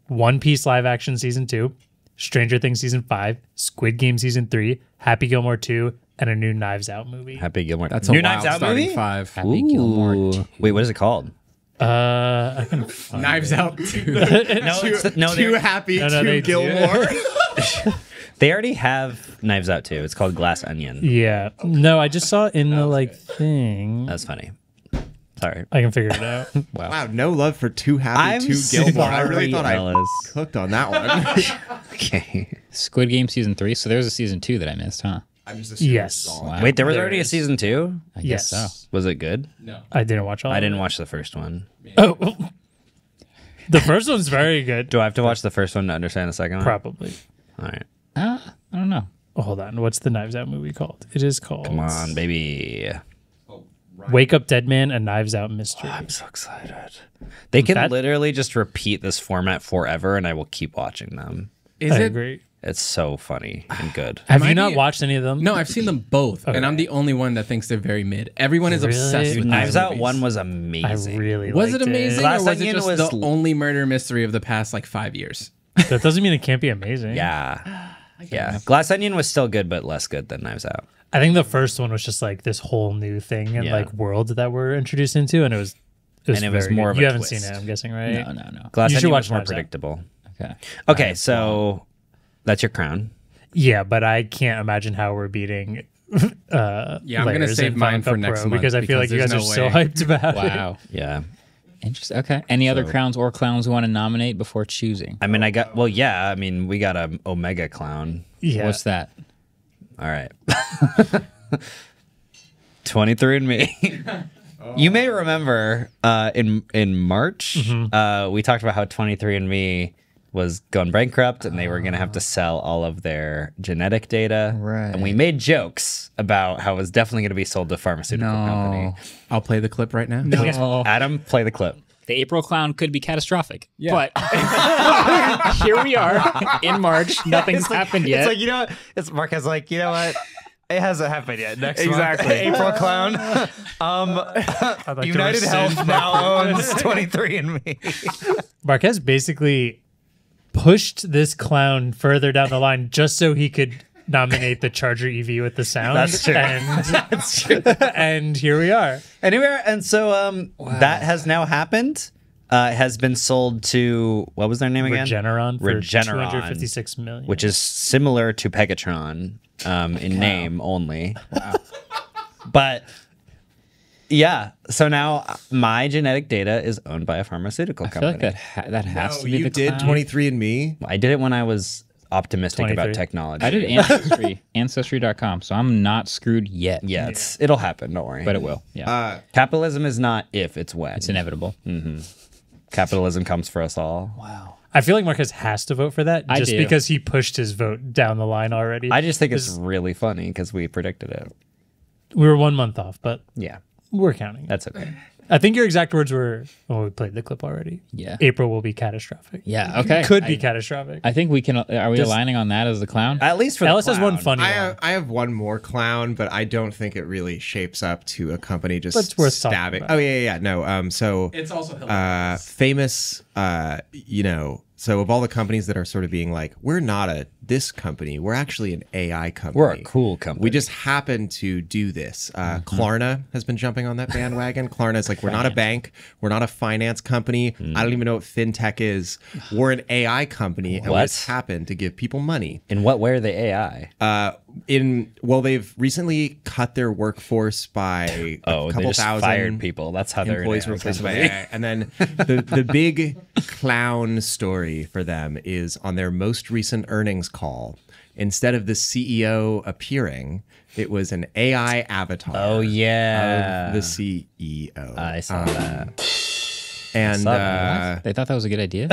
One Piece live action season 2, Stranger Things season 5, Squid Game season 3, Happy Gilmore 2, and a new Knives Out movie. Happy Gilmore. That's a New wild Knives Out starting movie? 5. Happy Gilmore. Ooh. Wait, what is it called? I can Knives Out. no, Too happy no, to they do. Gilmore. They already have Knives Out too. It's called Glass Onion. Yeah, no, I just saw it in the thing. That's funny. Sorry. I can figure it out. Wow, no love for Too Happy I'm to Gilmore. I really sorry, thought Ellis. I cooked on that one. Okay. Squid Game season 3. So there's a season 2 that I missed, huh? I'm just assuming Yes. it's all- Wow. Wait, there was There already a is. season 2? I Yes. guess so. Was it good? I didn't watch all. I of didn't it. watch the first one. Oh, the first one's very good. Do I have to watch the first one to understand the second one? Probably. All right. I don't know. Oh, hold on. What's the Knives Out movie called? It is called Come on, baby. Wake Up Dead Man, a Knives Out Mystery. I'm so excited. They can That- literally just repeat this format forever and I will keep watching them. Is I it? agree. It's so funny and good. Have Might you not be- watched any of them? No, I've seen them both, and I'm the only one that thinks they're very mid. Everyone is Really? obsessed Dude, with Knives these Out movies. 1 was I amazing. really Was liked it amazing, Glass or was it Onion just was the l- only murder mystery of the past 5 years? That doesn't mean it can't be amazing. Yeah. Yeah. Glass Onion was still good, but less good than Knives Out. I think the first one was just this whole new thing and Yeah. world that we're introduced into, and it was And it was very more good. of a You haven't twist. seen it, I'm guessing, right? No. Glass You should Onion watch was more Knives Out. predictable. Okay. Okay, so that's your crown. Yeah, but I can't imagine how we're beating. Yeah, I'm gonna layers save in mine Final for Cut next Pro month because I feel like you because guys are there's so no way. hyped about it. Wow. Yeah. Interesting. Okay. Any other crowns or clowns we want to nominate before choosing? I mean, we got a Omega Clown. Yeah. What's that? All right. 23andMe. You may remember in March, we talked about how 23andMe was going bankrupt and they were going to have to sell all of their genetic data. Right. And we made jokes about how it was definitely going to be sold to a pharmaceutical company. I'll play the clip right now. No. Adam, play the clip. The April clown could be catastrophic. But here we are in March. Nothing's happened yet. It's like, you know what? It's Marques like, you know what? It hasn't happened yet. Next Exactly. month, April Clown. I'd like to United rescind Health my now owns 23andMe. Marquez basically pushed this clown further down the line just so he could nominate the Charger EV with the sound. That's true. And, That's true. and here we are. Anyway, and so that has now happened. It has been sold to, what was their name again? Regeneron for Regeneron, 256 million. which is similar to Pegatron in name only. But yeah, so now my genetic data is owned by a pharmaceutical I feel company. like that has to be you the did clown. 23andMe. I did it when I was optimistic 23. about technology. I did Ancestry, Ancestry.com, so I'm not screwed yet. Yeah, it'll happen. Don't worry. But it will. Yeah. Capitalism is not if, it's when. It's inevitable. Capitalism comes for us all. Wow. I feel like Marquez has to vote for that I just do. because he pushed his vote down the line already. I just think it's really funny because we predicted it. We were 1 month off, but Yeah, we're counting. that's okay. I think your exact words were, oh, we played the clip already. Yeah. April will be catastrophic. Yeah. Okay. Could be catastrophic. I think we can. Are we aligning on that as the clown? At least for the Alice has one clown. funny one. I have one more clown, but I don't think it really shapes up to a company just But it's worth talking stabbing. about. Oh yeah. No. So It's also hilarious. famous. So of all the companies that are sort of being like, we're not this company, we're actually an AI company. We're a cool company. We just happen to do this. Klarna has been jumping on that bandwagon. Klarna is like, we're not a bank, we're not a finance company. I don't even know what fintech is. We're an AI company, and we What? just happen to give people money. In what way are they AI? They've recently cut their workforce by a they couple just thousand fired people. That's how they're employees an AI replaced by company. AI. And then the big clown story for them is on their most recent earnings call. Instead of the CEO appearing, it was an AI avatar. Oh yeah, of the CEO. I saw that. And They thought that was a good idea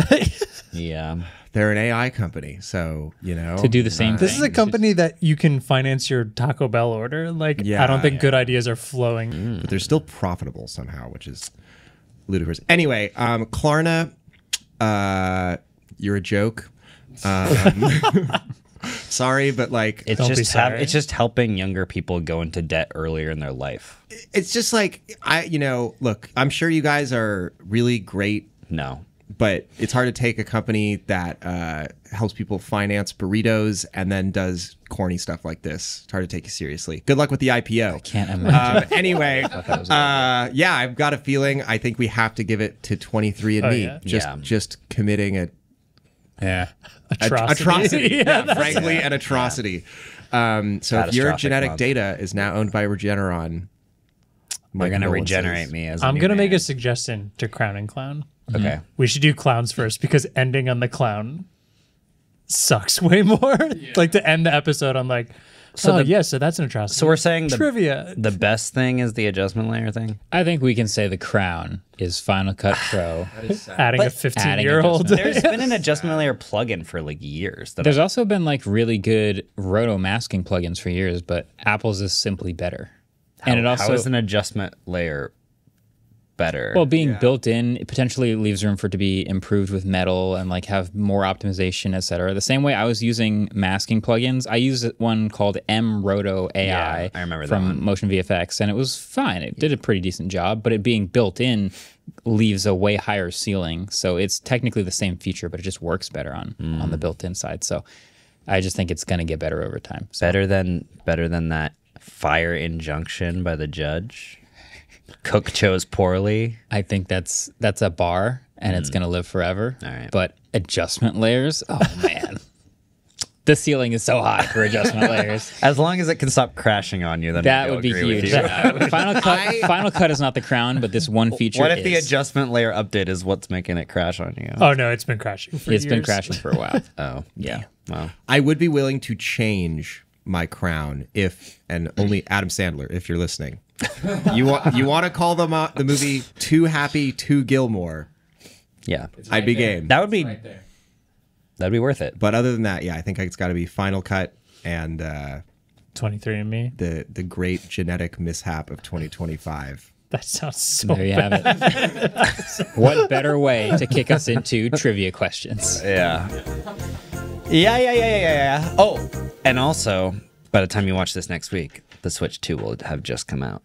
Yeah, they're an AI company, so to do the same This thing. is a company that you can finance your Taco Bell order. Like, I don't think good ideas are flowing. but they're still profitable somehow, which is ludicrous. Anyway, Klarna, you're a joke. Sorry, but like it's Don't be just sorry. it's just helping younger people go into debt earlier in their life. it's just like look, I'm sure you guys are really great, No, but it's hard to take a company that helps people finance burritos and then does corny stuff like this. It's hard to take you seriously. Good luck with the IPO. Can't imagine. Anyway, I've got a feeling. I think we have to give it to 23andMe. yeah. Just committing a Yeah. atrocity. Yeah, Frankly, an atrocity. So if your Catastrophic genetic month. data is now owned by Regeneron, they're gonna regenerate me as. I'm new gonna make man. a suggestion to Crown and Clown. Okay. We should do clowns first because ending on the clown sucks way more. Like to end the episode on like, so that's an atrocity. So we're saying trivia. The best thing is the adjustment layer thing. I think we can say the crown is Final Cut Pro. adding a But 15-year-old. There's been an adjustment layer plugin for like years. There's also been like really good roto masking plugins for years, but Apple's is simply better. And it also how is an adjustment layer better? well, being built in, it potentially leaves room for it to be improved with metal and like have more optimization, etc. The same way I was using masking plugins, I used one called M-Roto AI Yeah, I remember that from one. Motion VFX, and it was fine. It did a pretty decent job, but it being built in leaves a way higher ceiling. So it's technically the same feature, but it just works better on the built-in side. So I just think it's going to get better over time. So better than that fire injunction by the judge. Cook chose poorly. I think that's a bar, and it's going to live forever. All right. But adjustment layers, oh man. The ceiling is so high for adjustment layers. As long as it can stop crashing on you, then That I'll would be agree with huge. you. Final Cut is not the crown, but this one feature What if the is. adjustment layer update is what's making it crash on you? Oh no, it's been crashing for It's years. been crashing for a while. Oh, Yeah. wow. I would be willing to change my crown if, and only Adam Sandler, if you're listening. You want to call the movie Too Happy, Too Gilmore? Yeah, I'd be game. that would be that'd be worth it. But other than that, I think it's got to be Final Cut and 23andMe. the great genetic mishap of 2025. That sounds so There you bad. have it. What better way to kick us into trivia questions? Yeah. Yeah. Oh, and also, by the time you watch this next week, the Switch 2 will have just come out.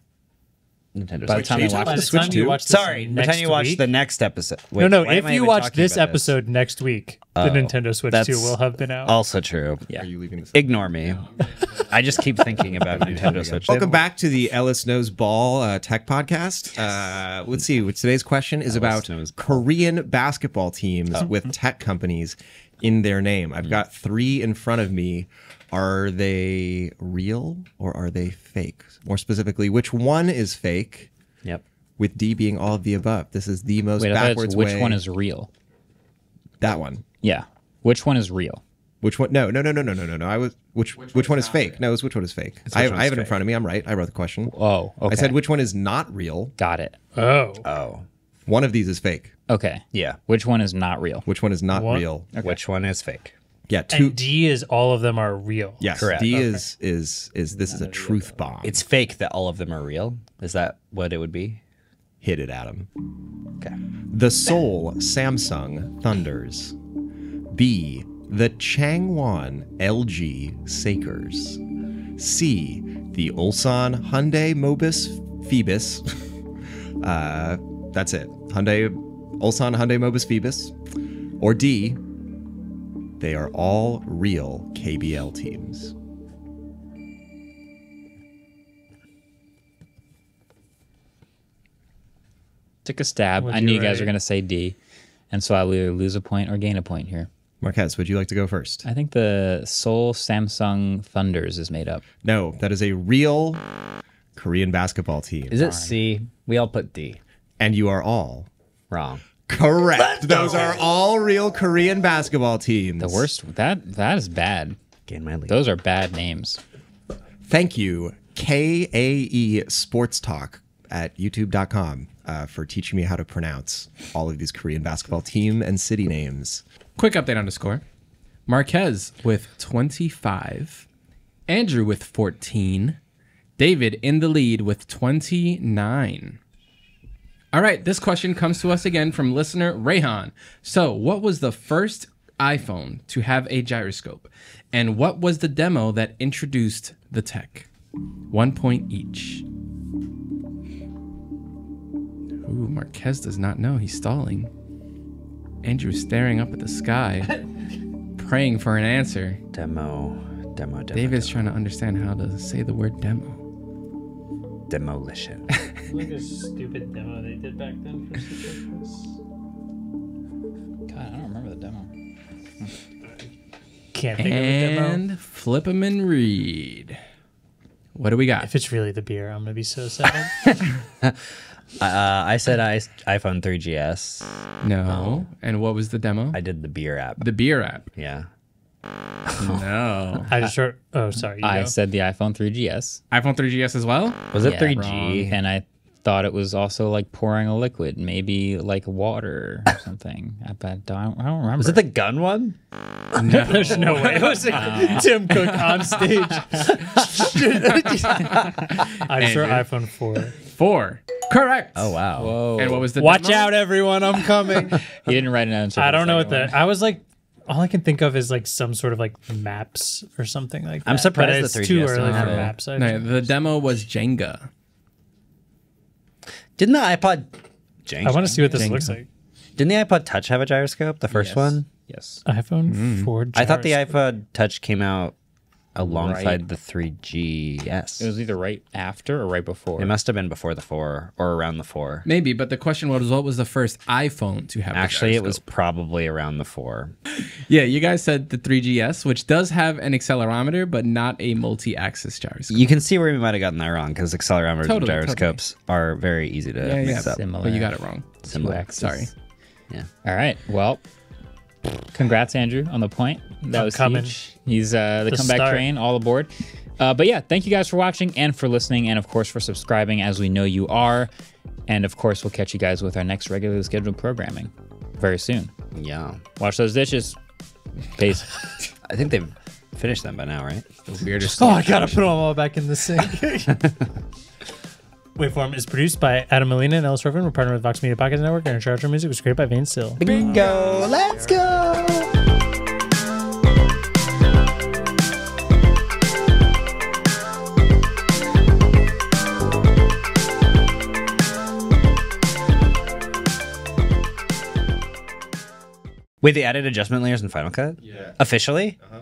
Nintendo By the Switch time 2. you watch By the the Switch time you 2? watch this Sorry, by the time next you watch week- the next episode. Wait, No, why if am I you even watch talking this about episode next week, the Nintendo Switch 2 that's will have been out. Also true. Yeah. Are you leaving this? Ignore me. I just keep thinking about Nintendo Switch. Welcome back to the Ellis Knows Ball tech podcast. Let's see. Today's question is about Knows Ball. Korean basketball teams with tech companies in their name. I've got 3 in front of me. Are they real or are they fake? More specifically, which one is fake? Yep. With D being all of the above. This is the most Wait, I thought backwards it's which way. one is real? That one? Yeah. Which one is real? Which one? No. I was which one is fake? No, it's which one is fake. I have it in front of me. I'm right. I wrote the question. Oh, okay. I said which one is not real. Got it. Oh. Oh. One of these is fake. Okay. Yeah. Which one is not real? Which one is not What? real? Which one is fake? Yeah, 2. And D is all of them are real. Yes, Correct. D is this is a truth bomb. It's fake that all of them are real. Is that what it would be? Hit it, Adam. Okay. The Seoul Samsung Thunders. B. The Changwon LG Sakers. C. The Ulsan Hyundai Mobis Phoebus. That's it. Ulsan Hyundai Mobis Phoebus. Or D. They are all real KBL teams. Took a stab. Was I knew you you guys right? were going to say D. And so I'll either lose a point or gain a point here. Marques, would you like to go first? I think the Seoul Samsung Thunders is made up. No, that is a real Korean basketball team. Is it C? We all put D. And you are all Wrong. correct. Those are all real Korean basketball teams. The worst, that is bad. Gain my lead. Those are bad names. Thank you, KAE Sports Talk at youtube.com for teaching me how to pronounce all of these Korean basketball team and city names. Quick update on the score. Marques with 25. Andrew with 14. David in the lead with 29. All right, this question comes to us again from listener Rayhan. So, what was the first iPhone to have a gyroscope? And what was the demo that introduced the tech? 1 point each. Ooh, Marques does not know. He's stalling. Andrew's staring up at the sky, praying for an answer. Demo. David's trying to understand how to say the word demo. Demolition. Like a stupid demo they did back then for God, I don't remember the demo. Can't think of a demo. And flip him and read. What do we got? If it's really the beer, I'm gonna be so sad. I said iPhone 3GS. No. And what was the demo? I did the beer app. The beer app. Yeah. No. I just wrote. Oh, sorry. You I go. said the iPhone 3GS. iPhone 3GS as well? Was it Yeah, 3G? And I thought it was also like pouring a liquid, maybe like water or something. I don't remember. Was it the gun one? There's no way. It was Tim Cook on stage. I just wrote iPhone 4. 4. Correct. Oh, wow. Whoa. And what was the Watch demo? out, everyone! I'm coming. He didn't write it down. I don't know what that. I was like, all I can think of is like some sort of like maps or something like that. I'm surprised but the it's 3GS too don't early for have it. maps. I No, think. the demo was Jenga. Didn't the iPod... Jenga. I want to see what this Jenga. looks like. Didn't the iPod Touch have a gyroscope? The first Yes. one? Yes. iPhone 4. I thought the gyroscope. iPod Touch came out alongside Right. the 3GS. It was either right after or right before. It must have been before the 4 or around the 4. Maybe, but the question was, what was the first iPhone to have Actually, a it was gyroscope? probably around the 4. Yeah, you guys said the 3GS, which does have an accelerometer, but not a multi-axis gyroscope. You can see where we might have gotten that wrong because accelerometers and Totally, gyroscopes are very easy to Yeah, mix up. Similar. But you got it wrong. Similar. Two-axis. Sorry. Yeah. All right. Well, congrats, Andrew, on the point. That I'm was coming. huge. He's the comeback start. train, all aboard. But yeah, thank you guys for watching and for listening, and of course for subscribing, as we know you are. And of course, we'll catch you guys with our next regularly scheduled programming very soon. Yeah. Wash those dishes. Peace. I think they've finished them by now, right? The weirdest Oh, I gotta put them all back in the sink. Waveform is produced by Adam Molina and Ellis Roven. We're partnered with Vox Media Podcast Network, and our character music was created by Vane Still. Bingo! Let's go! Wait, they added adjustment layers in Final Cut? Yeah. Officially? Uh-huh.